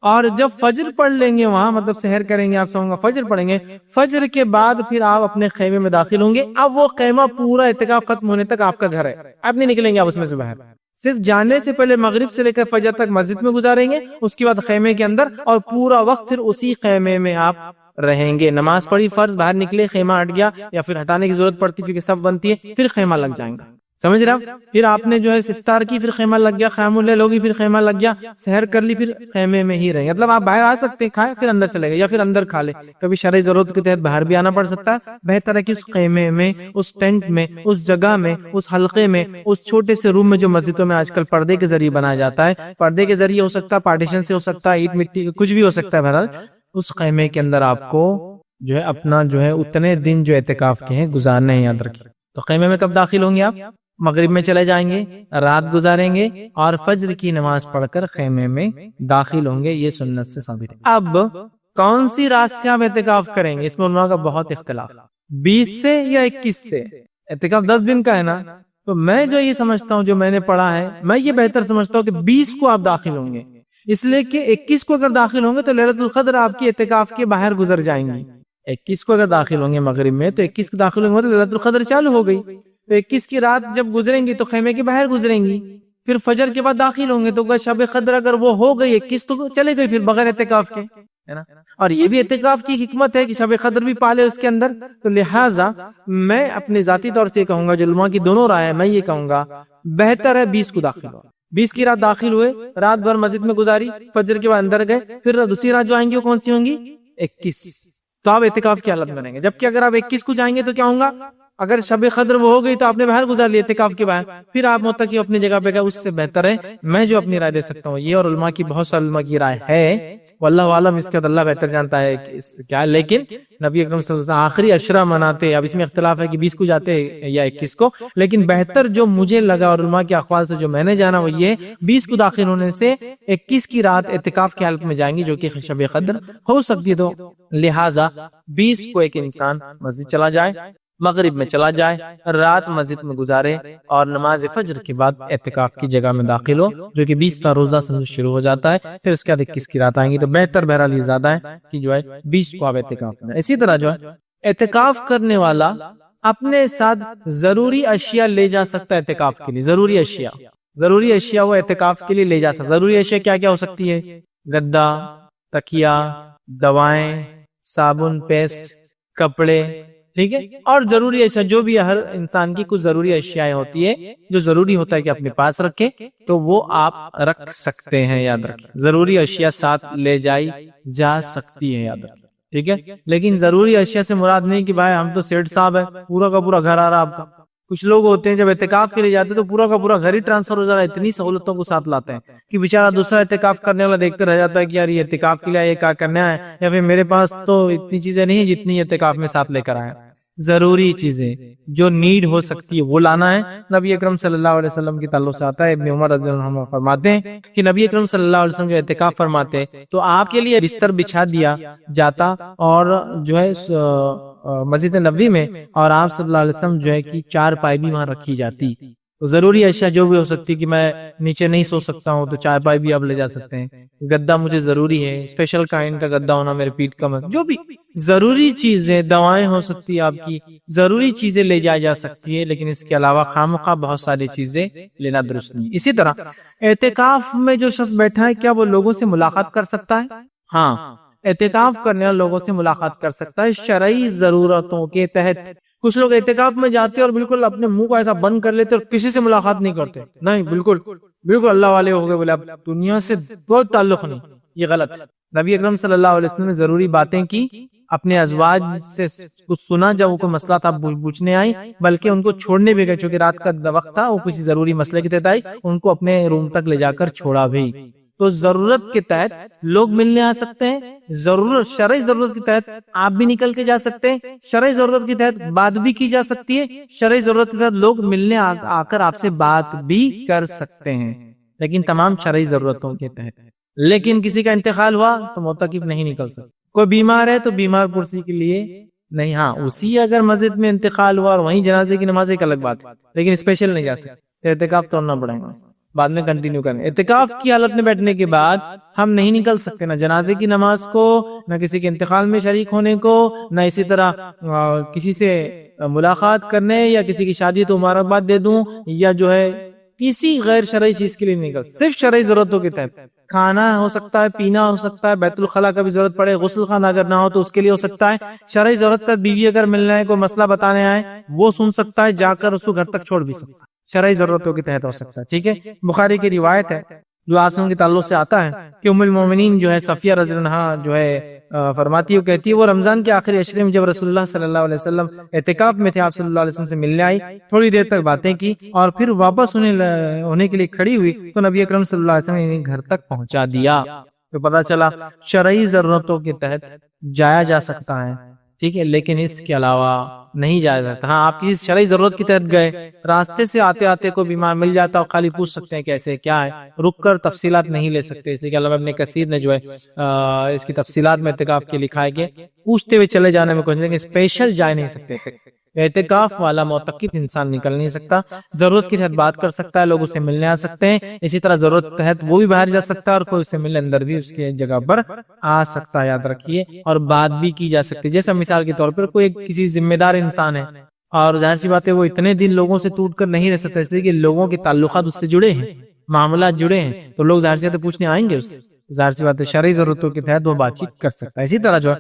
اور جب فجر پڑھ لیں گے وہاں، مطلب سحر کریں گے آپ سمجھیں، فجر پڑھیں گے، فجر کے بعد پھر آپ اپنے خیمے میں داخل ہوں گے۔ اب وہ خیمہ پورا اعتکاف ختم ہونے تک آپ کا گھر ہے، اب نہیں نکلیں گے آپ اس میں سے باہر، صرف جانے سے پہلے مغرب سے لے کر فجر تک مسجد میں گزاریں گے، اس کے بعد خیمے کے اندر، اور پورا وقت صرف اسی خیمے میں آپ رہیں گے۔ نماز پڑھی، فرض، باہر نکلے، خیمہ ہٹ گیا یا پھر ہٹانے کی ضرورت پڑتی کیونکہ سب بنتی ہے، پھر خیمہ لگ جائیں گا، سمجھ رہے آپ؟ پھر آپ نے جو ہے افطار کی، پھر خیمہ لگ گیا، خیام اللہ لوگی، پھر خیمہ لگ گیا، سحر کر لی، پھر خیمے میں ہی رہیں، مطلب آپ باہر آ سکتے ہیں، کھائے پھر اندر چلے گئے، یا پھر اندر کھا لے، کبھی شرعی ضرورت کے تحت باہر بھی آنا پڑ سکتا ہے۔ بہتر ہے کہ اس خیمے میں، اس ٹینٹ میں، اس جگہ میں، اس حلقے میں، اس چھوٹے سے روم میں جو مسجدوں میں آج کل پردے کے ذریعے بنایا جاتا ہے، پردے کے ذریعے ہو سکتا ہے، پارٹیشن سے ہو سکتا ہے، اینٹ مٹی کچھ بھی ہو سکتا ہے، بہرحال اس خیمے کے اندر آپ کو جو ہے اپنا جو ہے اتنے دن جو اعتکاف کے ہیں گزارنے ہیں، یاد رکھیے۔ تو خیمے میں کب داخل ہوں گے آپ؟ مغرب میں چلے جائیں گے، رات گزاریں گے اور فجر کی نماز پڑھ کر خیمے میں داخل ہوں گے. یہ سنت سے ثابت ہے. اب کون سی رات سے آپ اعتکاف کریں گے؟ اس میں علماء کا بہت اختلاف. 20 سے یا 21 سے؟ اعتکاف 10 دن کا ہے نا. تو میں جو یہ سمجھتا ہوں، جو میں نے پڑھا ہے، میں یہ بہتر سمجھتا ہوں کہ 20 کو آپ داخل ہوں گے، اس لیے کہ 21 کو اگر داخل ہوں گے تو لیلۃ القدر آپ کی اعتکاف کے باہر گزر جائیں گی. 21 کو اگر داخل ہوں گے مغرب میں تو 21 کو داخل ہوں گے تو لیلۃ القدر چالو ہو گئی. تو 21 کی رات جب گزریں گی تو خیمے کے باہر گزریں گی، پھر فجر کے بعد داخل ہوں گے تو شب قدر اگر وہ ہو گئی 21 تو چلے گئے پھر بغیر اعتکاف کے، ہے نا. اور یہ بھی اعتکاف کی حکمت ہے کہ شب قدر بھی پالے اس کے اندر. تو لہٰذا میں اپنے ذاتی طور سے کہوں گا، جو علماء کی دونوں رائے ہے، میں یہ کہوں گا بہتر ہے 20 کو داخل ہو. 20 کی رات داخل ہوئے، رات بھر مسجد میں گزاری، فجر کے بعد اندر گئے، پھر دوسری رات جو آئیں گی وہ کون سی ہوں گی؟ 21. تو آپ اعتکاف کی حالت میں رہیں گے. جبکہ اگر آپ 21 کو جائیں گے تو کیا ہوگا؟ اگر شب قدر وہ ہو گئی تو آپ نے باہر گزار لیا اعتکاف کے باہر، پھر آپ متقی اپنی جگہ پہ گئے. اس سے بہتر ہے میں جو اپنی رائے دے سکتا ہوں یہ، اور علماء کی بہت سارے علماء کی رائے ہے، واللہ عالم اس کا اللہ بہتر جانتا ہے کہ کیا. لیکن نبی اکرم صلی اللہ علیہ وسلم آخری عشرہ مناتے، اب اس میں اختلاف ہے کہ 20 کو جاتے یا 21 کو، لیکن بہتر جو مجھے لگا اور علماء کے اقوال سے جو میں نے جانا وہ یہ 20 کو داخل ہونے سے 21 کی رات اعتکاف کی حالت میں جائیں گی جو کہ شب قدر ہو سکتی ہے. تو لہٰذا 20 کو ایک انسان مسجد چلا جائے، مغرب میں چلا جائے، رات مسجد میں گزارے اور نماز فجر کے بعد اعتکاف کی جگہ میں داخل ہو، جو کہ 20 کا روزہ سمجھ شروع ہو جاتا ہے. پھر اس کے بعد 21 کی رات آئیں گی. تو بہتر بہرحال یہ زیادہ ہے کہ جو ہے 20 کو آپ اعتکاف کریں. اسی طرح جو ہے اعتکاف کرنے والا اپنے ساتھ ضروری اشیاء لے جا سکتا ہے اعتکاف کے لیے. ضروری اشیاء وہ اعتکاف کے لیے لے جا سکتا. ضروری اشیاء کیا کیا ہو سکتی ہے؟ گدا، تکیا، دوائیں، صابن، پیسٹ، کپڑے، ٹھیک ہے. اور ضروری اشیاء جو بھی ہر انسان کی کچھ ضروری اشیاء ہوتی ہے جو ضروری ہوتا ہے کہ اپنے پاس رکھے، تو وہ آپ رکھ سکتے ہیں. یاد رکھیں ضروری اشیاء ساتھ لے جائی جا سکتی ہے، یاد رکھیں، ٹھیک ہے. لیکن ضروری اشیاء سے مراد نہیں کہ بھائی ہم تو سیٹ صاحب ہے، پورا کا پورا گھر آ رہا آپ کا. کچھ لوگ ہوتے ہیں جب اعتکاف کے لیے جاتے ہیں تو پورا کا پورا گھر ہی ٹرانسفر ہو جا رہا ہے. اتنی سہولتوں کو ساتھ لاتے ہیں کہ بیچارہ دوسرا اعتکاف کرنے والا دیکھتے رہ جاتا ہے کہ یار یہ اعتکاف کے لیے یہ کیا کرنا ہے، یا پھر میرے پاس تو اتنی چیزیں نہیں ہیں جتنی اعتکاف میں ساتھ لے کر آئے. ضروری چیزیں جو نیڈ ہو سکتی ہے وہ لانا ہے. نبی اکرم صلی اللہ علیہ وسلم کی تعلق سے آتا ہے، ابن عمر رضی اللہ عنہ فرماتے ہیں کہ نبی اکرم صلی اللہ علیہ وسلم جو اعتکاف فرماتے تو آپ کے لیے بستر بچھا دیا جاتا اور جو ہے مسجد نبوی میں، اور آپ صلی اللہ علیہ وسلم جو ہے کہ 4 پائی بھی وہاں رکھی جاتی. تو ضروری اشیاء جو بھی ہو سکتی کہ میں نیچے نہیں سو سکتا ہوں تو 4 پائی بھی آپ لے جا سکتے ہیں. گدا مجھے ضروری ہے، اسپیشل کائنڈ کا گدا ہونا میرے پیٹ کا جو بھی ضروری چیزیں، دوائیں ہو سکتی ہے آپ کی، ضروری چیزیں لے جائی جا سکتی ہے. لیکن اس کے علاوہ خامخواہ بہت ساری چیزیں لینا درست نہیں. اسی طرح اعتکاف میں جو شخص بیٹھا ہے کیا وہ لوگوں سے ملاقات کر سکتا ہے؟ ہاں، اعتکاف کرنے والے لوگوں سے ملاقات کر سکتا ہے شرعی ضرورتوں کے تحت. کچھ لوگ اعتکاف میں جاتے اور بالکل اپنے منہ کو ایسا بند کر لیتے اور کسی سے ملاقات نہیں کرتے. نہیں، بالکل اللہ والے ہو گئے، بولے اب دنیا سے کوئی تعلق نہیں. یہ غلط ہے. نبی اکرم صلی اللہ علیہ وسلم نے ضروری باتیں کی، اپنے ازواج سے کچھ سنا جب وہ کوئی مسئلہ تھا پوچھنے آئی، بلکہ ان کو چھوڑنے بھی گئے چونکہ رات کا وقت تھا، وہ کسی ضروری مسئلے کے تحت آئی، ان کو اپنے روم تک لے جا کر چھوڑا بھی. تو ضرورت کے تحت لوگ ملنے آ سکتے ہیں. ضرورت، شرعی ضرورت کے تحت آپ بھی نکل کے جا سکتے ہیں. شرعی ضرورت کے تحت بات بھی کی جا سکتی ہے. شرعی ضرورت کے تحت لوگ ملنے آ کر آپ سے بات بھی کر سکتے ہیں، لیکن تمام شرعی ضرورتوں کے تحت. لیکن کسی کا انتقال ہوا تو معتکف نہیں نکل سکتا. کوئی بیمار ہے تو بیمار پرسی کے لیے نہیں. ہاں، اسی اگر مسجد میں انتقال ہوا اور وہیں جنازے کی نماز ایک الگ بات ہے، لیکن اسپیشل نہیں جا سکتے. اعتکاف توڑنا پڑے گا، بعد میں کنٹینیو کریں. اعتکاف کی حالت میں بیٹھنے کے بعد ہم نہیں نکل سکتے، نہ جنازے کی نماز کو، نہ کسی کے انتقال میں شریک ہونے کو، نہ اسی طرح کسی سے ملاقات کرنے یا کسی کی شادی تو مبارکباد دے دوں، یا جو ہے کسی غیر شرعی چیز کے لیے نہیں نکل. صرف شرعی ضرورتوں کے تحت کھانا ہو سکتا ہے، پینا ہو سکتا ہے، بیت الخلاء کا بھی ضرورت پڑے، غسل خانہ اگر نہ ہو تو اس کے لیے ہو سکتا ہے. شرعی ضرورت تک بیوی اگر ملنا ہے، کوئی مسئلہ بتانے آئے، وہ سن سکتا ہے، جا کر اس کو گھر تک چھوڑ بھی سکتا ہے. شرعی ضرورتوں کے تحت ہو سکتا ہے. ٹھیک ہے. بخاری کی روایت ہے جو آسمان کے تعلق سے آتا ہے کہ ام المومنین جو ہے صفیہ رضی اللہ عنہا جو ہے فرماتی ہے، کہتی ہے وہ رمضان کے آخری عشرے میں جب رسول اللہ صلی اللہ علیہ وسلم اعتکاف میں تھے، آپ صلی اللہ علیہ وسلم سے ملنے آئی، تھوڑی دیر تک باتیں کی اور پھر واپس ہونے کے لیے کھڑی ہوئی تو نبی اکرم صلی اللہ علیہ وسلم نے انہیں گھر تک پہنچا دیا. تو پتہ چلا شرعی ضرورتوں کے تحت جایا جا سکتا ہے. ٹھیک ہے، لیکن اس کے علاوہ نہیں جایا جاتا. ہاں آپ کسی شرعی ضرورت کے تحت گئے، راستے سے آتے آتے کوئی بیمار مل جاتا اور خالی پوچھ سکتے ہیں کیسے کیا ہے، رک کر تفصیلات نہیں لے سکتے، اس لیے کہ علامہ ابن کثیر نے جو ہے اس کی تفصیلات میں اعتکاف کے لکھا ہے کہ پوچھتے ہوئے چلے جانے میں کچھ نہیں، اسپیشل جا نہیں سکتے تھے. اعتکاف والا معتکف انسان نکل نہیں سکتا، ضرورت کے تحت بات کر سکتا ہے، لوگ اسے ملنے آ سکتے ہیں، اسی طرح ضرورت کے تحت وہ بھی باہر جا سکتا ہے اور کوئی اسے ملنے اندر بھی اس کے جگہ پر آ سکتا ہے، یاد رکھیے، اور بات بھی کی جا سکتی ہے. جیسا مثال کے طور پر کوئی کسی ذمہ دار انسان ہے اور ظاہر سی بات ہے وہ اتنے دن لوگوں سے ٹوٹ کر نہیں رہ سکتا، اس لیے کہ لوگوں کے تعلقات اس سے جڑے ہیں، معاملات جڑے ہیں، تو لوگ ظاہر سی بات ہے پوچھنے آئیں گے اس سے، ظاہر سی بات ہے شرعی ضرورتوں کے تحت وہ بات چیت کر سکتا ہے. اسی طرح جو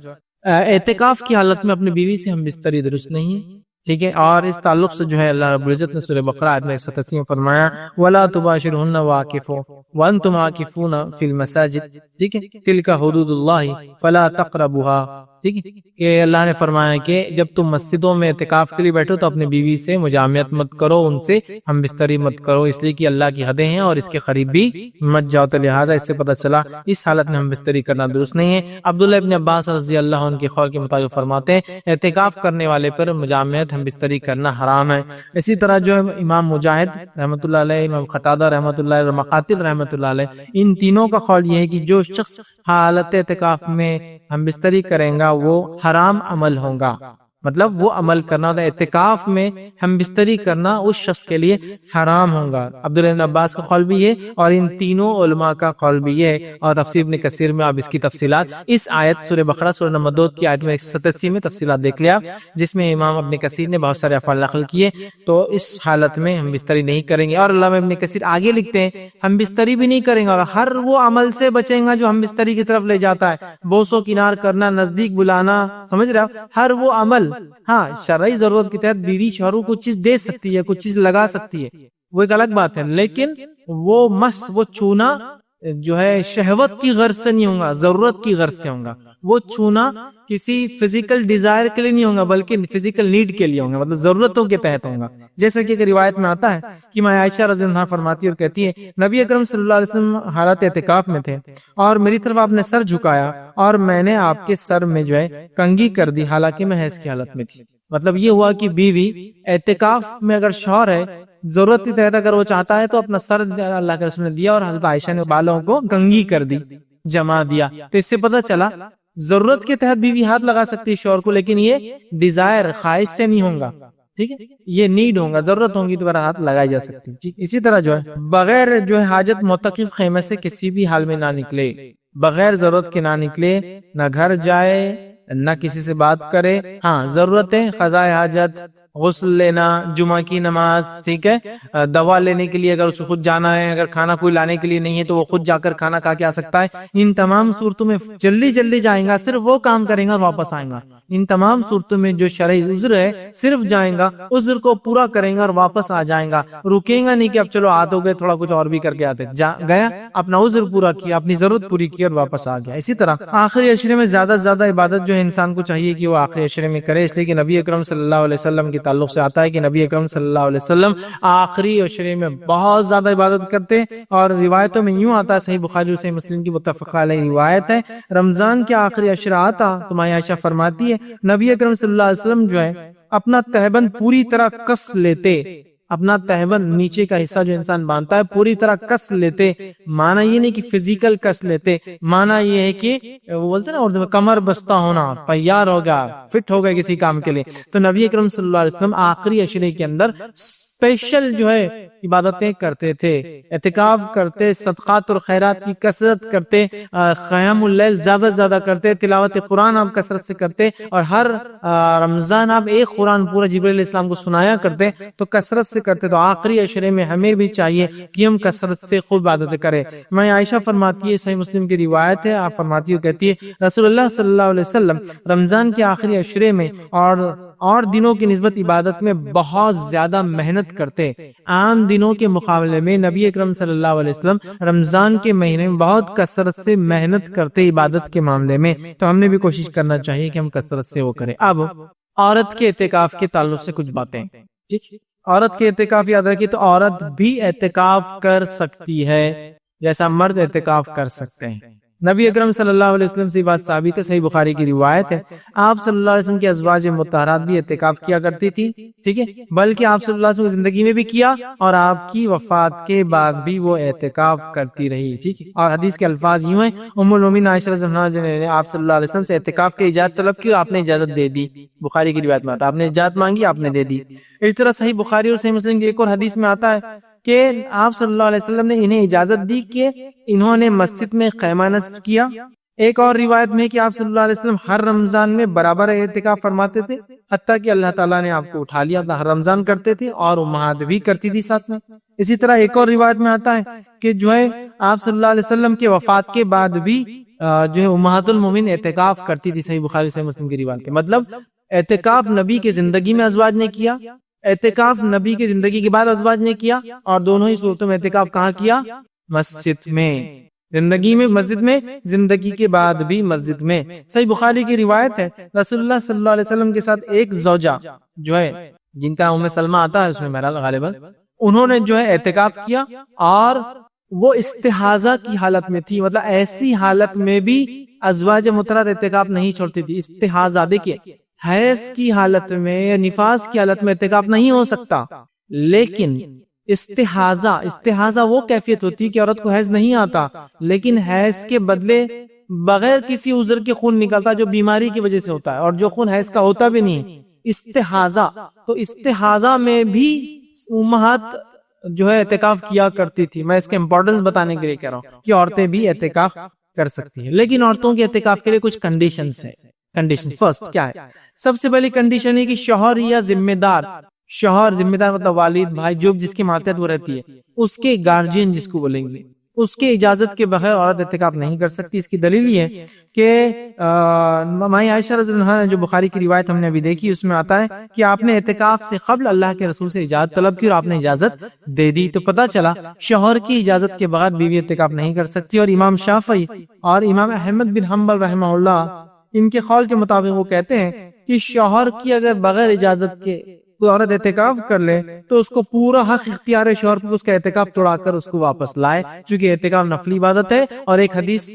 اعتکاف کی حالت میں اپنی بیوی سے ہم بستری درست نہیں ہے، ٹھیک ہے، اور اس تعلق سے جو ہے اللہ رب العزت نے سورہ بقرہ آیت میں 187 میں فرمایا وَلَا تُبَاشِرْهُنَّ وَعَاكِفُوا وَأَنْتُمْ عَاكِفُونَ فِي الْمَسَاجِدِ، ٹھیک ہے، تِلْكَ حُدُودُ اللَّهِ فَلَا تَقْرَبُوهَا، ٹھیک ہے، کہ اللہ نے فرمایا کہ جب تم مسجدوں میں اعتکاف کے لیے بیٹھو تو اپنی بیوی سے مجامعت مت کرو، ان سے ہم بستری مت کرو، اس لیے کہ اللہ کی حدیں ہیں اور اس کے قریب بھی مت جاؤ. تو لہٰذا اس سے پتہ چلا اس حالت میں ہم بستری کرنا درست نہیں ہے. عبداللہ ابن عباس رضی اللہ عنہ کے قول کے مطابق فرماتے ہیں اعتکاف کرنے والے پر مجامعت ہم بستری کرنا حرام ہے. اسی طرح جو امام مجاہد رحمۃ اللہ علیہ، امام قتادہ رحمۃ اللہ علیہ، مقاتل رحمۃ اللہ علیہ، ان تینوں کا قول یہ ہے کہ جو شخص حالت اعتکاف میں ہم بستری کریں گا وہ حرام عمل ہوگا، مطلب وہ عمل کرنا ہوتا ہے، اعتکاف میں ہم بستری کرنا اس شخص کے لیے حرام ہوگا. عبداللہ بن عباس کا قول بھی یہ اور ان تینوں علماء کا قول بھی یہ، اور تفسیر ابن کثیر میں آپ اس کی تفصیلات اس آیت سورہ بقرہ سورہ نمبر 2 کی آیت میں 187 میں تفصیلات دیکھ لیا، جس میں امام ابن کثیر نے بہت سارے افعال نقل کیے. تو اس حالت میں ہم بستری نہیں کریں گے. اور علامہ ابن کثیر آگے لکھتے ہیں ہم بستری بھی نہیں کریں گے اور ہر وہ عمل سے بچیں گا جو ہم بستری کی طرف لے جاتا ہے، بوسو کنار کرنا، نزدیک بلانا، سمجھ رہے ہو، ہر وہ عمل. ہاں شرعی ضرورت کے تحت بیوی شوہر کو چیز دے سکتی ہے، کچھ چیز لگا سکتی ہے، وہ ایک الگ بات ہے، لیکن وہ مس وہ چھونا جو ہے شہوت کی غرض سے نہیں ہوگا، ضرورت کی غرض سے ہوگا. وہ چھونا کسی فزیکل ڈیزائر کے لیے نہیں ہوگا بلکہ فزیکل نیڈ کے لیے ہوگا، مطلب ضرورتوں کے تحت ہوگا. جیسا کہ ایک روایت میں آتا ہے کہ ماں عائشہ رضی اللہ عنہا فرماتی اور کہتی ہے نبی اکرم صلی اللہ علیہ وسلم حالت اعتکاف میں تھے اور میری طرف آپ نے سر جھکایا اور میں نے آپ کے سر میں جو ہے کنگھی کر دی حالانکہ میں حیض کی حالت میں تھی. مطلب یہ ہوا کہ بیوی اعتکاف میں اگر شوہر ہے ضرورت کے تحت اگر وہ چاہتا ہے تو اپنا سر اللہ کے رسول نے دیا اور حضرت عائشہ نے بالوں کو کنگھی کر دی، جما دیا. تو اس سے پتہ چلا ضرورت کے تحت بیوی ہاتھ لگا سکتی ہے شوہر کو، لیکن یہ ڈیزائر خواہش سے نہیں ہوگا، ٹھیک ہے، یہ نیڈ ہوگا، ضرورت ہوگی تو ہاتھ لگائی جا سکتی ہے. اسی طرح جو ہے بغیر جو ہے حاجت معتکف خیمے سے کسی بھی حال میں نہ نکلے، بغیر ضرورت کے نہ نکلے، نہ گھر جائے، نہ کسی سے بات کرے. ہاں ضرورتیں قضاء حاجت، غسل لینا، جمعہ کی نماز، ٹھیک ہے، دوا لینے کے لیے اگر اسے خود جانا ہے، اگر کھانا کوئی لانے کے لیے نہیں ہے تو وہ خود جا کر کھانا کھا کے آ سکتا ہے. ان تمام صورتوں میں جلدی جلدی جائیں گا، صرف وہ کام کریں گا اور واپس آئیں گا. ان تمام صورتوں میں جو شرعی عذر ہے صرف جائیں گا، عذر کو پورا کریں گا اور واپس آ جائیں گا، رکیں گا نہیں کہ اب چلو آت ہو گئے تھوڑا کچھ اور بھی کر کے آتے، گیا اپنا عذر پورا کیا، اپنی ضرورت پوری کی اور واپس آ گیا. اسی طرح آخری عشرے میں زیادہ سے زیادہ عبادت جو ہے انسان کو چاہیے کہ وہ آخری عشرے میں کرے، اس لیے کہ نبی اکرم صلی اللہ علیہ وسلم کے تعلق سے آتا ہے کہ نبی اکرم صلی اللہ علیہ وسلم آخری عشرے میں بہت زیادہ عبادت کرتے، اور روایتوں میں یوں آتا ہے، صحیح بخاری اور صحیح مسلم کی متفق علیہ روایت ہے، رمضان کے آخری عشرہ آتا تو ماں عائشہ فرماتی ہے نبی اکرم صلی اللہ علیہ وسلم جو ہے اپنا تہبند پوری طرح کس لیتے، اپنا تہبند نیچے کا حصہ جو انسان باندھتا ہے پوری طرح کس لیتے. معنی یہ نہیں کہ فزیکل کس لیتے، معنی یہ ہے کہ وہ بولتے ہیں نا اردو میں کمر بستہ ہونا، تیار ہو گیا، فٹ ہو گیا کسی کام کے لیے. تو نبی اکرم صلی اللہ علیہ وسلم آخری عشرے کے اندر اسپیشل جو ہے عبادتیں کرتے تھے، اعتکاف کرتے، صدقات اور خیرات کی کثرت کرتے، قیام اللیل زیادہ سے زیادہ کرتے، تلاوت قرآن آپ کثرت سے کرتے، اور ہر رمضان آپ ایک قرآن پورا جبرائیل علیہ السلام کو سنایا کرتے، تو کثرت سے کرتے. تو آخری عشرے میں ہمیں بھی چاہیے کہ ہم کثرت سے خوب عبادتیں کریں. میں عائشہ فرماتی ہے، صحیح مسلم کی روایت ہے، آپ فرماتی ہو کہتی ہے رسول اللہ صلی اللہ علیہ وسلم رمضان کے آخری عشرے میں اور دنوں کی نسبت عبادت میں بہت زیادہ محنت کرتے. عام دنوں کے مقابلے میں نبی اکرم صلی اللہ علیہ وسلم رمضان کے مہینے میں بہت کثرت سے محنت کرتے عبادت کے معاملے میں. تو ہم نے بھی کوشش کرنا چاہیے کہ ہم کثرت سے وہ کریں. اب عورت کے اعتکاف کے تعلق سے کچھ باتیں. عورت کے اعتکاف یاد رکھیے تو عورت بھی اعتکاف کر سکتی ہے جیسا مرد اعتکاف کر سکتے ہیں. نبی اکرم صلی اللہ علیہ وسلم سے یہ بات ثابت ہے، صحیح بخاری کی روایت ہے، آپ صلی اللہ علیہ وسلم کی ازواج مطہرات بھی اعتکاف کیا کرتی تھی، ٹھیک ہے، بلکہ آپ صلی اللہ علیہ وسلم کی زندگی میں بھی کیا اور آپ کی وفات کے بعد بھی وہ اعتکاف کرتی رہی، ٹھیک ہے۔ اور حدیث کے الفاظ یوں ہیں، ام المومنین عائشہ رضی اللہ عنہا نے آپ صلی اللہ علیہ وسلم سے اعتکاف کی اجازت طلب کی اور آپ نے اجازت دے دی، بخاری کی روایت میں آتا ہے، آپ نے اجازت مانگی، آپ نے دے دی۔ اسی طرح صحیح بخاری اور صحیح مسلم کی ایک اور حدیث میں آتا ہے کہ آپ صلی اللہ علیہ وسلم نے انہیں اجازت دی کہ انہوں نے مسجد میں خیمہ نصب کیا۔ ایک اور روایت میں ہے کہ آپ صلی اللہ علیہ وسلم ہر رمضان میں برابر اعتکاف فرماتے تھے، حتیٰ کہ اللہ تعالیٰ نے آپ کو اٹھا لیا تھا، ہر رمضان کرتے تھے اور امہات بھی کرتی تھی ساتھ میں۔ اسی طرح ایک اور روایت میں آتا ہے کہ جو ہے آپ صلی اللہ علیہ وسلم کے وفات کے بعد بھی جو ہے امہات المومنین اعتکاف کرتی تھی، صحیح بخاری صحیح مسلم کی روایت ہے۔ مطلب اعتکاف نبی کے زندگی میں ازواج نے کیا، اعتکاف نبی کے زندگی کے بعد ازواج نے کیا، اور دونوں ہی صورتوں میں اعتکاف کہاں کیا؟ مسجد میں، زندگی میں مسجد میں، زندگی کے بعد بھی مسجد میں۔ صحیح بخاری کی روایت ہے، رسول اللہ صلی اللہ علیہ وسلم کے ساتھ ایک زوجہ جو ہے جن کا ام سلمہ آتا ہے اس میں بہرحال غالباً، انہوں نے جو ہے اعتکاف کیا اور وہ استحاضہ کی حالت میں تھی، مطلب ایسی حالت میں بھی ازواج مطہرات اعتکاف نہیں چھوڑتی تھی۔ استحاضہ دیکھیے، حیض کی حالت میں یا نفاس کی حالت میں اعتکاف نہیں ہو سکتا، لیکن استحاضہ وہ کیفیت ہوتی ہے کہ عورت کو حیض نہیں آتا لیکن حیض کے بدلے بغیر کسی عذر کے خون نکلتا جو بیماری کی وجہ سے ہوتا ہے، اور جو خون حیض کا ہوتا بھی نہیں، استحاضہ۔ تو استحاضہ میں بھی امہات جو ہے اعتکاف کیا کرتی تھی۔ میں اس کے امپورٹنس بتانے کے لیے کہہ رہا ہوں کہ عورتیں بھی اعتکاف کر سکتی ہیں، لیکن عورتوں کے اعتکاف کے لیے کچھ کنڈیشنز ہیں۔ کنڈیشن فرسٹ کیا ہے؟ سب سے پہلی کنڈیشن ہے کہ شوہر یا ذمہ دار، شوہر ذمہ دار مطلب والد، بھائی، جو جس کے ماتحت وہ رہتی ہے، اس کے گارجین جس کو بولیں گے، اس کے اجازت کے بغیر عورت اعتکاف نہیں کر سکتی۔ اس کی دلیل یہ ہے کہ مائی عائشہ رضی اللہ عنہا جو بخاری کی روایت ہم نے ابھی دیکھی اس میں آتا ہے کہ آپ نے اعتکاف سے قبل اللہ کے رسول سے اجازت طلب کی اور آپ نے اجازت دے دی، تو پتہ چلا شوہر کی اجازت کے بغیر بیوی اعتکاف نہیں کر سکتی۔ اور امام شافعی اور امام احمد بن حنبل رحمہ اللہ ان کے قول کے مطابق وہ کہتے ہیں کہ شوہر کی اگر بغیر اجازت کے کوئی عورت اعتکاف کر لے تو اس کو پورا حق اختیار ہے شوہر پر اس کا اعتکاف توڑا کر اس کو واپس لائے، چونکہ اعتکاف نفلی عبادت ہے۔ اور ایک حدیث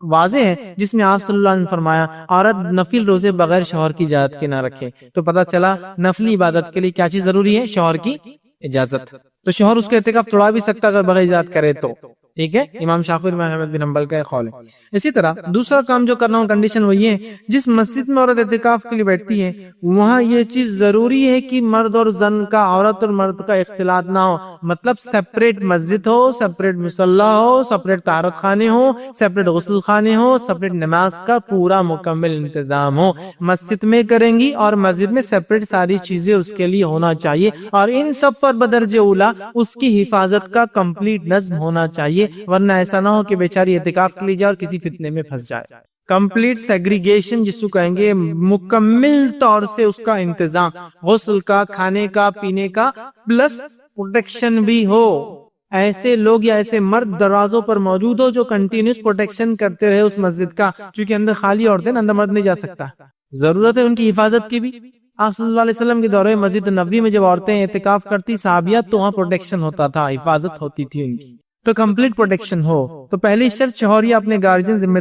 واضح ہے جس میں آپ صلی اللہ علیہ وسلم نے فرمایا عورت نفل روزے بغیر شوہر کی اجازت کے نہ رکھے، تو پتہ چلا نفلی عبادت کے لیے کیا چیز ضروری ہے؟ شوہر کی اجازت۔ تو شوہر اس کا اعتکاف توڑا بھی سکتا اگر بغیر اجازت کرے تو، ٹھیک ہے، امام شافعی اور احمد بن حنبل کا قول ہے۔ اسی طرح دوسرا کام جو کرنا ہوں کنڈیشن وہ یہ ہے، جس مسجد میں عورت اعتکاف کے لیے بیٹھتی ہے وہاں یہ چیز ضروری ہے کہ مرد اور زن کا، عورت اور مرد کا اختلاط نہ ہو، مطلب سپریٹ مسجد ہو، سپریٹ مصلی ہو، سپریٹ طہارت خانے ہو، سپریٹ غسل خانے ہو، سپریٹ نماز کا پورا مکمل انتظام ہو۔ مسجد میں کریں گی اور مسجد میں سپریٹ ساری چیزیں اس کے لیے ہونا چاہیے، اور ان سب پر بدرجہ اولا اس کی حفاظت کا کمپلیٹ نظم ہونا چاہیے، ورنہ ایسا نہ ہو کہ بیچاری اعتکاف کے لیے جائے اور کسی فتنے میں پھنس جائے۔ کمپلیٹ سیگریگیشن جس کو کہیں گے، مکمل طور سے اس کا انتظام، غسل کا، کھانے کا، پینے کا، پلس پروٹیکشن بھی ہو۔ ایسے لوگ یا ایسے مرد دروازوں پر موجود ہو جو کنٹینیوس پروٹیکشن کرتے رہے اس مسجد کا، چونکہ اندر خالی عورتیں اندر مرد نہیں جا سکتا، ضرورت ہے ان کی حفاظت کی بھی۔ آپ صلی اللہ علیہ وسلم کے دورے مسجد نبوی میں جب عورتیں اعتکاف کرتی صحابیات تو وہاں پروٹیکشن ہوتا تھا، حفاظت ہوتی تھی ان کی، تو کمپلیٹ پروٹیکشن ہو۔ تو پہلی شرط شوہر یا اپنے گارجین ذمہ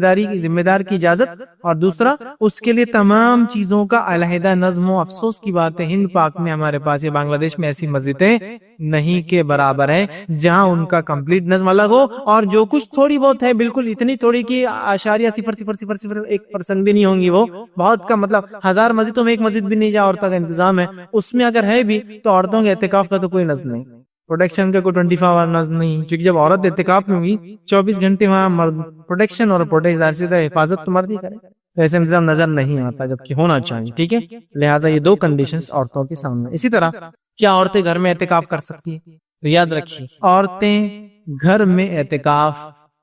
دار کی اجازت، اور دوسرا اس کے لیے تمام چیزوں کا علیحدہ نظم ہو۔ افسوس کی بات ہے ہند پاک میں ہمارے پاس یا بنگلہ دیش میں ایسی مسجدیں نہیں کے برابر ہیں جہاں ان کا کمپلیٹ نظم الگ ہو، اور جو کچھ تھوڑی بہت ہے بالکل اتنی تھوڑی کہ .00001% بھی نہیں ہوں گی، وہ بہت کم، مطلب 1000 مسجدوں میں ایک مسجد بھی نہیں جہاں عورتوں کا انتظام ہے، اس میں اگر ہے بھی تو عورتوں کے اعتکاف کا تو کوئی نظم نہیں، پروٹیکشن کا کوئی 24 آور نظم نہیں، کیونکہ جب عورت اعتکاف میں ہوگی 24 گھنٹے وہاں مرد پروٹیکشن اور حفاظت تو مرد ہی کرے، تو ایسے انتظام نظر نہیں آتا جبکہ ہونا چاہیے، ٹھیک ہے۔ لہٰذا یہ 2 کنڈیشنز عورتوں کے سامنے۔ اسی طرح کیا عورتیں گھر میں اعتکاف کر سکتی ہیں؟ یاد رکھیے عورتیں گھر میں اعتکاف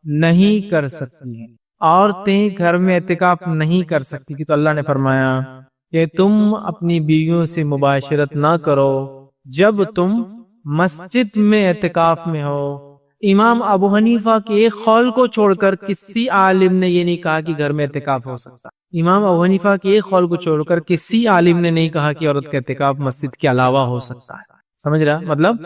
نہیں کر سکتی ہیں، عورتیں گھر میں اعتکاف نہیں کر سکتی، کہ تو اللہ نے فرمایا کہ تم اپنی بیویوں سے مباشرت نہ کرو جب تم مسجد میں اعتکاف میں ہو۔ امام ابو حنیفہ کے ایک قول کو چھوڑ کر کسی عالم نے یہ نہیں کہا کہ گھر میں اعتکاف ہو سکتا۔ امام ابو حنیفہ کے ایک قول کو چھوڑ کر کسی عالم نے نہیں کہا کہ عورت کا اعتکاف مسجد کے علاوہ ہو سکتا ہے۔ سمجھ رہا؟ مطلب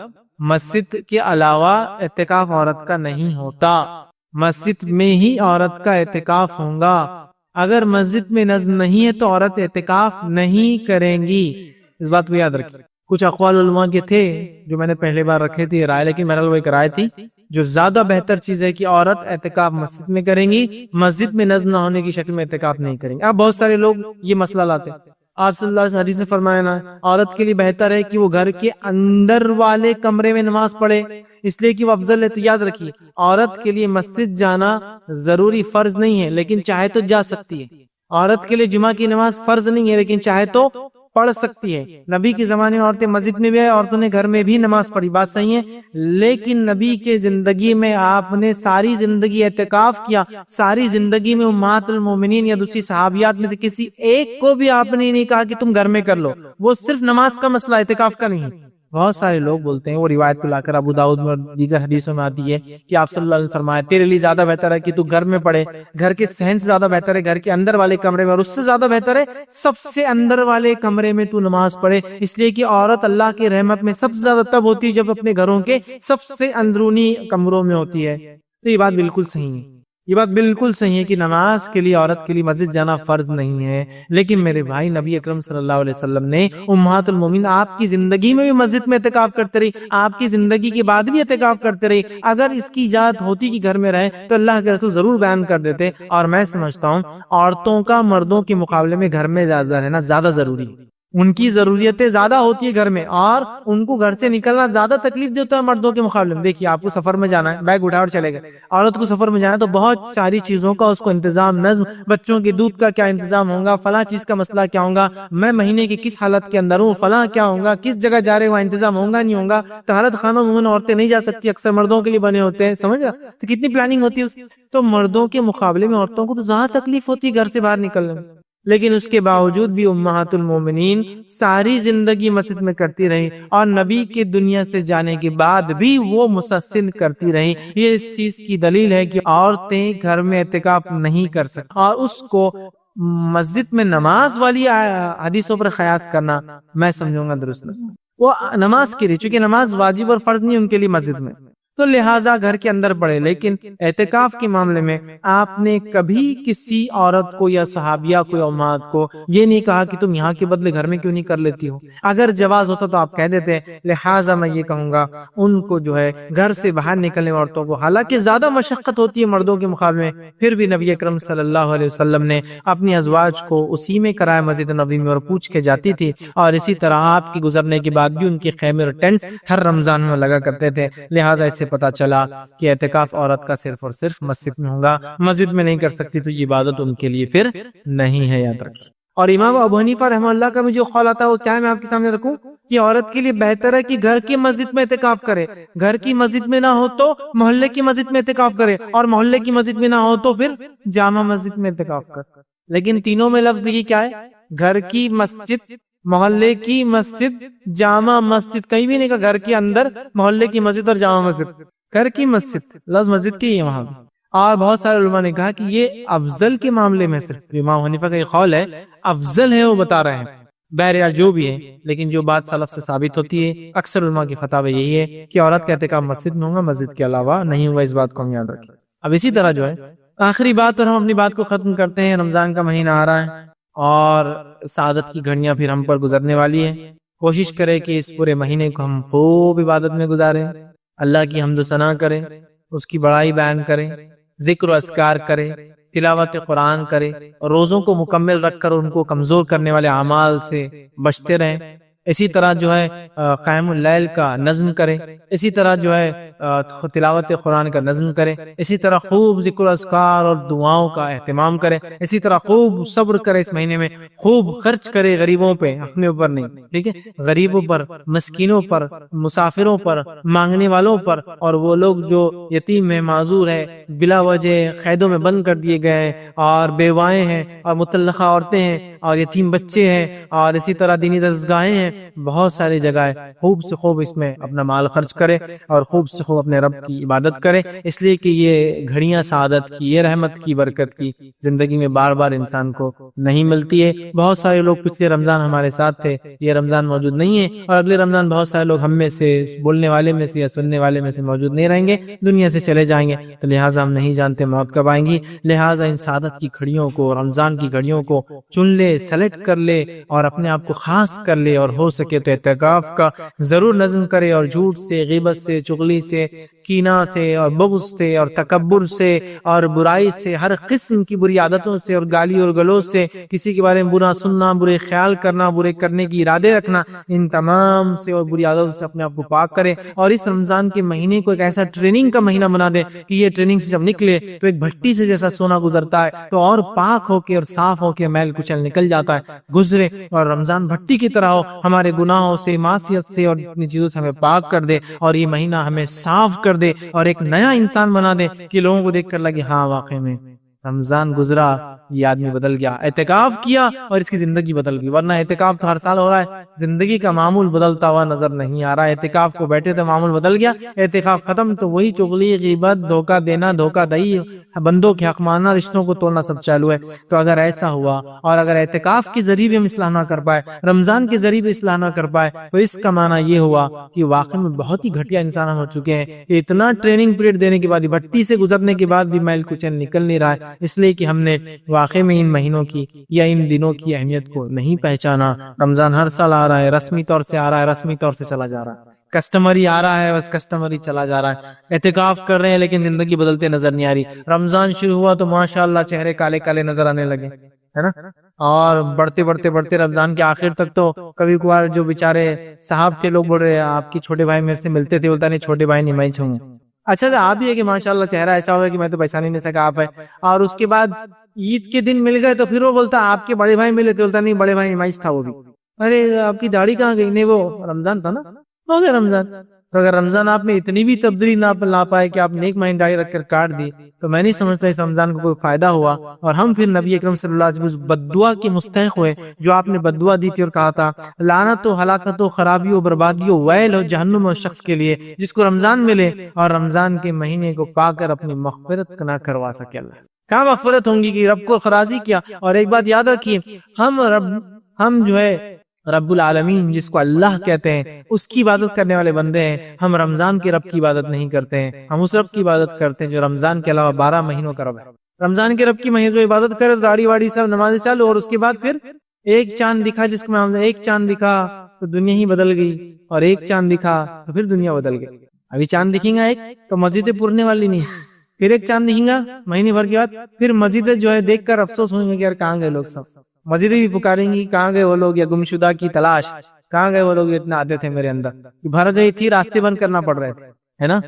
مسجد کے علاوہ اعتکاف عورت کا نہیں ہوتا۔ مسجد میں ہی عورت کا اعتکاف ہوگا. اگر مسجد میں نظم نہیں ہے تو عورت اعتکاف نہیں کریں گی. اس بات کو یاد رکھیے. کچھ اقوال علماء کے تھے جو میں نے پہلے بار رکھے تھے رائے، لیکن میرا وہ ایک رائے تھی جو زیادہ بہتر چیز ہے کہ عورت اعتکاف مسجد میں کریں گی، مسجد میں نظم نہ ہونے کی شکل میں اعتکاف نہیں کریں گے. اب بہت سارے لوگ یہ مسئلہ لاتے ہیں. آپ صلی اللہ علیہ وسلم حدیث نے فرمایا نا، عورت کے لیے بہتر ہے کہ وہ گھر کے اندر والے کمرے میں نماز پڑھے، اس لیے کہ وہ افضل ہے. تو یاد رکھیے، عورت کے لیے مسجد جانا ضروری فرض نہیں ہے، لیکن چاہے تو جا سکتی ہے. عورت کے لیے جمعہ کی نماز فرض نہیں ہے، لیکن چاہے تو پڑھ سکتی ہے. نبی کے زمانے میں عورتیں مسجد میں بھی آئے، عورتوں نے گھر میں بھی نماز پڑھی، بات صحیح ہے. لیکن نبی کے زندگی میں آپ نے ساری زندگی اعتکاف کیا. ساری زندگی میں امہات المومنین یا دوسری صحابیات میں سے کسی ایک کو بھی آپ نے نہیں کہا کہ تم گھر میں کر لو. وہ صرف نماز کا مسئلہ، اعتکاف کا نہیں. بہت سارے لوگ بولتے ہیں، وہ روایت کو لا کر ابو داؤد میں اور دیگر حدیثوں میں آتی ہے کہ آپ صلی اللہ علیہ وسلم فرمایا تیرے لیے زیادہ بہتر ہے کہ تو گھر میں پڑھے. گھر کے صحن سے زیادہ بہتر ہے گھر کے اندر والے کمرے میں، اور اس سے زیادہ بہتر ہے سب سے اندر والے کمرے میں تو نماز پڑھے. اس لیے کہ عورت اللہ کی رحمت میں سب سے زیادہ تب ہوتی ہے جب اپنے گھروں کے سب سے اندرونی کمروں میں ہوتی ہے. تو یہ بات بالکل صحیح ہے. یہ بات بالکل صحیح ہے کہ نماز کے لیے عورت کے لیے مسجد جانا فرض نہیں ہے. لیکن میرے بھائی، نبی اکرم صلی اللہ علیہ وسلم نے امہات المومنین آپ کی زندگی میں بھی مسجد میں اعتکاف کرتے رہی، آپ کی زندگی کے بعد بھی اعتکاف کرتے رہی. اگر اس کی اجازت ہوتی کہ گھر میں رہے تو اللہ کے رسول ضرور بیان کر دیتے. اور میں سمجھتا ہوں عورتوں کا مردوں کے مقابلے میں گھر میں زیادہ رہنا زیادہ ضروری ہے. ان کی ضروریتیں زیادہ ہوتی ہے گھر میں، اور ان کو گھر سے نکلنا زیادہ تکلیف دیتا ہے مردوں کے مقابلے میں. دیکھیے، آپ کو سفر میں جانا ہے، بیگ اٹھا اور چلے گئے. عورت کو سفر میں جانا ہے تو بہت ساری چیزوں کا اس کو انتظام، نظم، بچوں کے دودھ کا کیا انتظام ہوگا، فلاں چیز کا مسئلہ کیا ہوگا، میں مہینے کی کس حالت کے اندر ہوں، فلاں کیا ہوگا، کس جگہ جا رہے وہاں انتظام ہوگا نہیں ہوگا. طہارت خانوں میں عورتیں نہیں جا سکتی، اکثر مردوں کے لیے بنے ہوتے ہیں. سمجھ رہا؟ تو کتنی پلاننگ ہوتی ہے اس کی. تو مردوں کے مقابلے میں عورتوں کو تو زیادہ تکلیف ہوتی ہے گھر سے باہر نکلنے میں. لیکن اس کے باوجود بھی امہات المومنین ساری زندگی مسجد میں کرتی رہی، اور نبی کے دنیا سے جانے کے بعد بھی وہ مسلسل کرتی رہی. یہ اس چیز کی دلیل ہے کہ عورتیں گھر میں اعتکاف نہیں کر سکتی، اور اس کو مسجد میں نماز والی حدیثوں پر قیاس کرنا میں سمجھوں گا درست نہیں. وہ نماز کے لیے، چونکہ نماز واجب اور فرض نہیں ان کے لیے مسجد میں، تو لہٰذا گھر کے اندر پڑھے. لیکن اعتکاف کے معاملے میں آپ نے کبھی کسی عورت کو یا صحابیہ کو یا امہات کو یہ نہیں کہا کہ تم یہاں کے بدلے گھر میں کیوں نہیں کر لیتی ہو. اگر جواز ہوتا تو آپ کہہ دیتے. لہٰذا میں یہ کہوں گا ان کو جو ہے گھر سے باہر نکلنے والے عورتوں کو، حالانکہ زیادہ مشقت ہوتی ہے مردوں کے مقابلے میں، پھر بھی نبی اکرم صلی اللہ علیہ وسلم نے اپنی ازواج کو اسی میں کرایا مسجد نبوی میں، اور پوچھ کے جاتی تھی. اور اسی طرح آپ کے گزرنے کے بعد بھی ان کے خیمے اور ٹینٹس ہر رمضان میں لگا کرتے تھے. لہٰذا اس سے پتا چلا کہ اعتکاف عورت کا صرف اور صرف مسجد میں ہوگا. مسجد میں نہیں کر سکتی تو یہ عبادت ان کے لیے پھر نہیں ہے، یاد رکھیے. اور امام ابو حنیفہ رحمہ اللہ کا میں جو قول آتا ہے وہ کیا ہے، میں آپ کے سامنے رکھوں کہ عورت کے لیے بہتر ہے کہ گھر کی مسجد میں اعتکاف کرے. گھر کی مسجد میں نہ ہو تو محلے کی مسجد میں اعتکاف کرے، اور محلے کی مسجد میں نہ ہو تو پھر جامع مسجد میں اعتکاف کرے. لیکن تینوں میں لفظ دیکھیے کیا ہے، گھر کی مسجد، محلے کی مسجد، جامع مسجد. کہیں بھی نہیں کہا گھر کے اندر محلے کی مسجد اور جامع مسجد. گھر کی مسجد لفظ مسجد کی ہے وہاں. اور بہت سارے علماء نے کہا کہ یہ افضل کے معاملے میں صرف امام حنیفہ کا یہ قول ہے، افضل ہے وہ بتا رہے ہیں. بہرحال جو بھی ہے، لیکن جو بات سلف سے ثابت ہوتی ہے، اکثر علماء کی فتوی یہی ہے کہ عورت کا اعتکاف مسجد میں ہوگا، مسجد کے علاوہ نہیں ہوگا. اس بات کو ہم یاد رکھیں. اب اسی طرح جو ہے آخری بات، اور ہم اپنی بات کو ختم کرتے ہیں. رمضان کا مہینہ آ رہا ہے اور سعادت کی گھڑیاں پھر ہم پر گزرنے والی ہے. کوشش کریں کہ اس پورے مہینے کو ہم خوب عبادت میں گزاریں، اللہ کی حمد و ثنا کریں، اس کی بڑائی بیان کریں، ذکر و اذکار کریں، تلاوت قرآن کریں، اور روزوں کو مکمل رکھ کر ان کو کمزور کرنے والے اعمال سے بچتے رہیں. اسی طرح جو ہے قیام اللیل کا نظم کریں، اسی طرح جو ہے تلاوت قرآن کا نظم کریں، اسی طرح خوب ذکر و اذکار اور دعاؤں کا اہتمام کریں، اسی طرح خوب صبر کریں اس مہینے میں، خوب خرچ کریں غریبوں پہ، اپنے اوپر نہیں، ٹھیک ہے، غریبوں پر، مسکینوں پر، مسافروں پر، مانگنے والوں پر، اور وہ لوگ جو یتیم ہیں، معذور ہیں، بلا وجہ قیدوں میں بند کر دیے گئے ہیں، اور بیوائیں ہیں، اور مطلقہ عورتیں ہیں، اور یتیم بچے ہیں، اور اسی طرح دینی درسگاہیں ہیں، بہت ساری جگہ ہے، خوب سے خوب اس میں اپنا مال خرچ کرے اور خوب سے خوب اپنے رب کی عبادت کرے، اس لیے کہ یہ گھڑیاں سعادت کی، یہ رحمت کی، برکت کی زندگی میں بار بار انسان کو نہیں ملتی ہے۔ بہت سارے لوگ پچھلے رمضان ہمارے ساتھ تھے، یہ رمضان موجود نہیں ہے، اور اگلے رمضان بہت سارے لوگ ہم میں سے، بولنے والے میں سے یا سننے والے میں سے موجود نہیں رہیں گے، دنیا سے چلے جائیں گے، تو لہٰذا ہم نہیں جانتے موت کب آئیں گی۔ لہٰذا ان سعادت کی گھڑیوں کو، رمضان کی گھڑیوں کو چن لے، سلیکٹ کر لے اور اپنے آپ کو خاص کر لے، اور ہو سکے تو اعتکاف کا ضرور نظم کرے، اور جھوٹ سے، غیبت سے، چغلی سے، کینہ سے اور بغض سے اور تکبر سے اور برائی سے، ہر قسم کی بری عادتوں سے اور گالی اور گلوچ سے، کسی کے بارے میں برا سننا، برے خیال کرنا، برے کرنے کی ارادے رکھنا، ان تمام سے اور بری عادتوں سے اپنے آپ کو پاک کرے، اور اس رمضان کے مہینے کو ایک ایسا ٹریننگ کا مہینہ بنا دے کہ یہ ٹریننگ سے جب نکلے تو ایک بھٹی سے جیسا سونا گزرتا ہے تو اور پاک ہو کے اور صاف ہو کے میل کچل نکل جاتا ہے، گزرے، اور رمضان بھٹی کی طرح ہو، ہمارے گناہوں سے، معصیت سے اور اتنی چیزوں سے ہمیں پاک کر دے، اور یہ مہینہ ہمیں صاف کر دے اور ایک نیا انسان بنا دے کہ لوگوں کو دیکھ کر لگے ہاں واقعی میں رمضان گزرا، یہ آدمی بدل گیا، اعتکاف کیا اور اس کی زندگی بدل گئی، ورنہ اعتکاف تو ہر سال ہو رہا ہے، زندگی کا معمول بدلتا ہوا نظر نہیں آ رہا۔ اعتکاف کو بیٹھے تو معمول بدل گیا، اعتکاف ختم تو وہی چغلی، غیبت، دھوکہ دینا، دھوکہ دہی، بندوں کے حق ماننا، رشتوں کو توڑنا سب چالو ہے۔ تو اگر ایسا ہوا اور اگر اعتکاف کے ذریعے بھی ہم اصلاح نہ کر پائے، رمضان کے ذریعے بھی اصلاح نہ کر پائے، تو اس کا معنی یہ ہوا کہ واقعی میں بہت ہی گھٹیا انسان ہم ہو چکے ہیں کہ اتنا ٹریننگ پیریڈ دینے کے بعد، بھٹی سے گزرنے کے بعد بھی میل کچل نکل نہیں رہا ہے، اس لیے کہ ہم نے واقعی میں ان مہینوں کی یا ان دنوں کی اہمیت کو نہیں پہچانا۔ رمضان ہر سال آ رہا ہے، رسمی طور سے آ رہا ہے، رسمی طور سے چلا جا رہا ہے، کسٹمری آ رہا ہے، بس کسٹمری چلا جا رہا ہے، اعتکاف کر رہے ہیں لیکن زندگی بدلتے نظر نہیں آ رہی۔ رمضان شروع ہوا تو ماشاءاللہ چہرے کالے کالے نظر آنے لگے، ہے نا، اور بڑھتے بڑھتے بڑھتے رمضان کے آخر تک تو کبھی کبھار جو بیچارے صاحب تھے، لوگ بول رہے آپ کی چھوٹے بھائی میرے سے ملتے تھے، بولتا نہیں چھوٹے بھائی نہیں میں ہوں۔ اچھا آپ ہی ہے کہ ماشاءاللہ چہرہ ایسا ہوگا کہ میں تو پہچان ہی نہیں سکا آپ ہے، اور اس کے بعد عید کے دن مل گئے تو پھر وہ بولتا آپ کے بڑے بھائی ملے تھے، بولتا نہیں بڑے بھائی نمائش تھا وہ بھی، ارے آپ کی داڑھی کہاں گئی؟ نہیں وہ رمضان تھا نا، ہو گیا رمضان۔ تو اگر رمضان آپ نے اتنی بھی تبدیلی نہ لا پائے کہ آپ نے ایک مہینے داڑھی رکھ کر کاٹ دی، تو میں نہیں سمجھتا اس رمضان کو کوئی فائدہ ہوا، اور ہم پھر نبی اکرم صلی اللہ علیہ وسلم بد دعا کے مستحق ہوئے جو آپ نے بد دعا دی تھی اور کہا تھا لعنت و ہلاکت و خرابی و بربادی و ویل ہو جہنم و شخص کے لیے جس کو رمضان ملے اور رمضان کے مہینے کو پا کر اپنی مغفرت نہ کروا سکے۔ اللہ کہاں مغفرت ہوں گی کہ رب کو خراجی کیا۔ اور ایک بات یاد رکھیے، ہم جو ہے رب العالمین جس کو اللہ کہتے ہیں اس کی عبادت کرنے والے بندے ہیں، ہم رمضان کے رب کی عبادت نہیں کرتے ہیں، ہم اس رب کی عبادت کرتے ہیں جو رمضان کے علاوہ 12 مہینوں کا رب ہے۔ رمضان کے رب کی مہینے کو عبادت کرے، داڑھی واڑی سب نمازیں چالو، اور اس کے بعد پھر ایک چاند دکھا، جس کو میں ایک چاند دکھا تو دنیا ہی بدل گئی، اور ایک چاند دکھا تو پھر دنیا بدل گئی۔ ابھی چاند دکھیں گا ایک تو مسجدیں پورنے والی نہیں، پھر ایک چاند دکھیں گا مہینے بھر کے بعد، پھر مسجدیں جو ہے دیکھ کر افسوس ہوئیں گے کہ یار کہاں گئے لوگ، سب مسجدیں بھی پکاریں گی کہاں گئے وہ لوگ، یا گمشدہ کی تلاش، کہاں گئے وہ لوگ، اتنا عادت ہے میرے اندر کہ بھر گئی تھی، راستے بند کرنا پڑ رہے تھے، ہے نا۔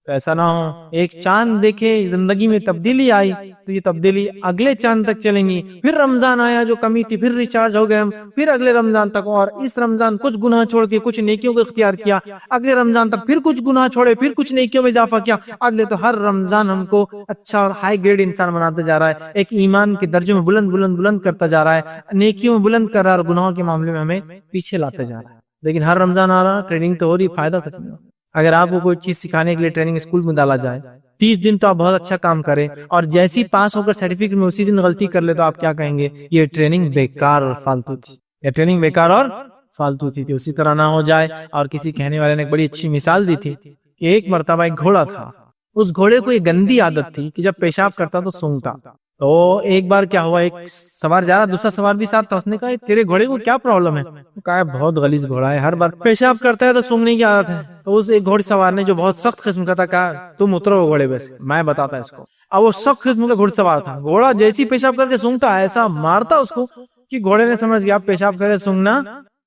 تو ایسا نہ ہو، ایک چاند دیکھے زندگی میں تبدیلی آئی تو یہ تبدیلی اگلے چاند تک چلیں گی، پھر رمضان آیا جو کمی تھی پھر ریچارج ہو گئے ہم، پھر اگلے رمضان تک، اور اس رمضان کچھ گناہ چھوڑ کے کچھ نیکیوں کو اختیار کیا، اگلے رمضان تک پھر کچھ گناہ چھوڑے پھر کچھ نیکیوں میں اضافہ کیا، اگلے تو ہر رمضان ہم کو اچھا اور ہائی گریڈ انسان بناتا جا رہا ہے، ایک ایمان کے درجے میں بلند بلند بلند کرتا جا رہا ہے، نیکیوں میں بلند کر رہا ہے، اور گناہوں کے معاملے میں ہمیں پیچھے لاتا جا رہا ہے۔ لیکن ہر رمضان آ رہا، ٹریننگ تو ہو رہی، فائدہ کچھ نہیں۔ اگر آپ کو کوئی چیز سکھانے کے لیے ٹریننگ اسکول میں ڈالا جائے، 30 دن تو آپ بہت اچھا کام کریں، اور جیسی پاس ہو کر سرٹیفکیٹ میں اسی دن غلطی کر لے تو آپ کیا کہیں گے؟ یہ ٹریننگ بیکار اور فالتو تھی، یہ ٹریننگ بیکار اور فالتو تھی۔ اسی طرح نہ ہو جائے۔ اور کسی کہنے والے نے ایک بڑی اچھی مثال دی تھی کہ ایک مرتبہ ایک گھوڑا تھا، اس گھوڑے کو ایک گندی عادت تھی کہ جب پیشاب کرتا تو سونگتا۔ تو ایک بار کیا ہوا، ایک سوار جا رہا، دوسرا سوار بھی ساتھ تھا، اس نے کہا تیرے گھوڑے کو کیا پرابلم ہے؟ کہا بہت غلیظ گھوڑا ہے، ہر بار پیشاب کرتا ہے تو سونگنے کی عادت ہے۔ تو اس ایک گھوڑے سوار نے جو بہت سخت قسم کا تھا کہا تم اترو گھوڑے پہ سے، میں بتاتا اس کو۔ اب وہ سخت قسم کا گھوڑا سوار تھا، گھوڑا جیسی پیشاب کر کے سونگتا ایسا مارتا اس کو کہ گھوڑے نے سمجھ گیا پیشاب کرے سونگنا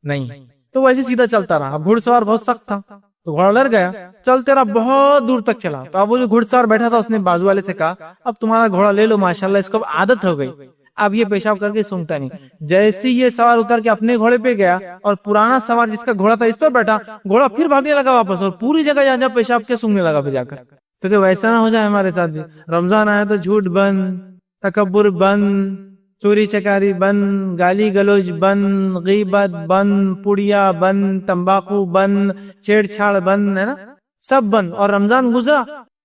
نہیں، تو وہ ایسے سیدھا چلتا رہا۔ اب گھوڑ سوار بہت سخت تھا تو گھوڑا ڈر گیا، چلتے رہا، بہت دور تک چلا۔ تو اب وہ جو گھوڑ سوار بیٹھا تھا اس نے بازو والے سے کہا اب تمہارا گھوڑا لے لو، ماشاءاللہ اس کو عادت ہو گئی، اب یہ پیشاب کر کے سونگتا نہیں۔ جیسے یہ سوار اتر کے اپنے گھوڑے پہ گیا اور پرانا سوار جس کا گھوڑا تھا اس پر بیٹھا، گھوڑا پھر بھاگنے لگا واپس، اور پوری جگہ جہاں جہاں پیشاب کے سونگنے لگا پھر جا کر۔ تو کہ ویسا نہ ہو جائے ہمارے ساتھ، رمضان آیا تو جھوٹ بند، تکبر بند، چوری چکاری بند، گالی گلوچ بند، غیبت بند، پڑیا بند، تمباکو بند، چھیڑ چھاڑ بند، ہے نا، سب بند. اور رمضان گزرا،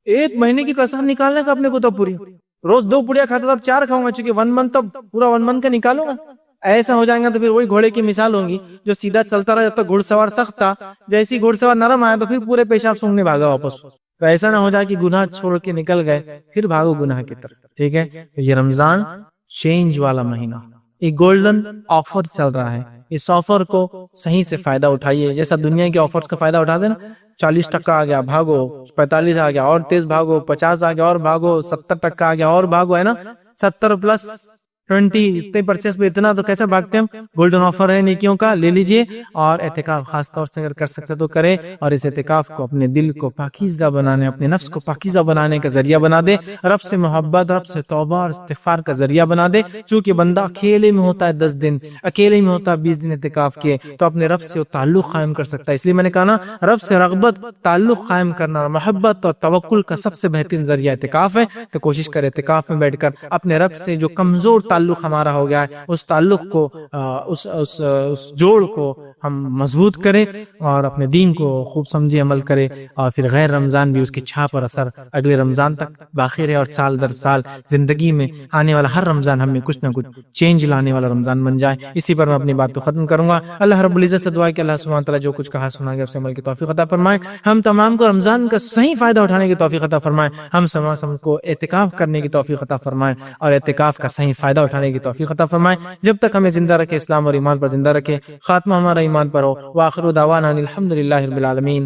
1 مہینے کی کسر نکالنے کا اپنے کو تو پوری. روز 2 پڑیا کھاتا تھا، اب 4 کھاؤں گا، چونکہ 1 منتھ تو پورا 1 منتھ کا نکالوں گا. ایسا ہو جائے گا تو پھر وہی گھوڑے کی مثال ہوگی جو سیدھا چلتا رہا جب تک گھڑ سوار سخت تھا، جیسی گھڑ سوار نرم آیا تو پھر پورے پیشاب سونگنے بھاگا واپس. تو ایسا نہ ہو جائے کہ گناہ چھوڑ کے نکل گئے پھر بھاگو گناہ کی طرف. ٹھیک ہے، یہ رمضان چینج والا مہینہ، ایک گولڈن آفر چل رہا ہے. اس آفر کو صحیح سے فائدہ اٹھائیے. جیسا دنیا کے آفرز کا فائدہ اٹھا دینا، 40% آ گیا بھاگو، 45 آ گیا اور تیز بھاگو، 50 آ گیا اور بھاگو، 70% آ گیا اور بھاگو، ہے نا. 70+20 اتنے پرچیز پہ اتنا، تو کیسے بھاگتے ہیں؟ گولڈن آفر ہے نیکیوں کا، لے لیجئے. اور اعتکاف خاص طور سے اگر کر سکتے تو کریں، اور اس اعتکاف کو اپنے دل کو پاکیزہ بنانے، اپنے نفس کو پاکیزہ بنانے کا ذریعہ بنا دے، رب سے محبت، رب سے توبہ اور استغفار کا ذریعہ بنا دے. چونکہ بندہ اکیلے میں ہوتا ہے 10 دن، اکیلے میں ہوتا ہے 20 دن اعتکاف کیے، تو اپنے رب سے وہ تعلق قائم کر سکتا ہے. اس لیے میں نے کہا نا، رب سے رغبت، تعلق قائم کرنا اور محبت اور توکل کا سب سے بہترین ذریعہ اعتکاف ہے. تو کوشش کرے اعتکاف میں بیٹھ کر اپنے رب سے جو کمزور تعلق ہمارا ہو گیا ہے، اس تعلق کو، اس جوڑ کو ہم مضبوط کریں اور اپنے دین کو خوب سمجھے عمل کرے. اور پھر غیر رمضان بھی اس کی چھاپ اور اثر اگلے رمضان تک باقی رہے، اور سال در سال زندگی میں آنے والا ہر رمضان ہم میں کچھ نہ کچھ چینج لانے والا رمضان بن جائے. اسی پر میں اپنی بات کو ختم کروں گا. اللہ رب العزت سے دعا ہے کہ اللہ سبحانہ وتعالی جو کچھ کہا سنا گیا اس سے عمل کی توفیق عطا فرمائے. ہم تمام کو رمضان کا صحیح فائدہ اٹھانے کی توفیق عطا فرمائے. ہم سب کو اعتکاف کرنے کی توفیق عطا فرمائے اور اعتکاف کا صحیح فائدہ اٹھانے کی توفیق عطا فرمائے. جب تک ہمیں زندہ رکھے، اسلام اور ایمان پر زندہ رکھے، خاتمہ ہمارا ایمان پر ہو. وآخر دعوانا الحمدللہ رب العالمین.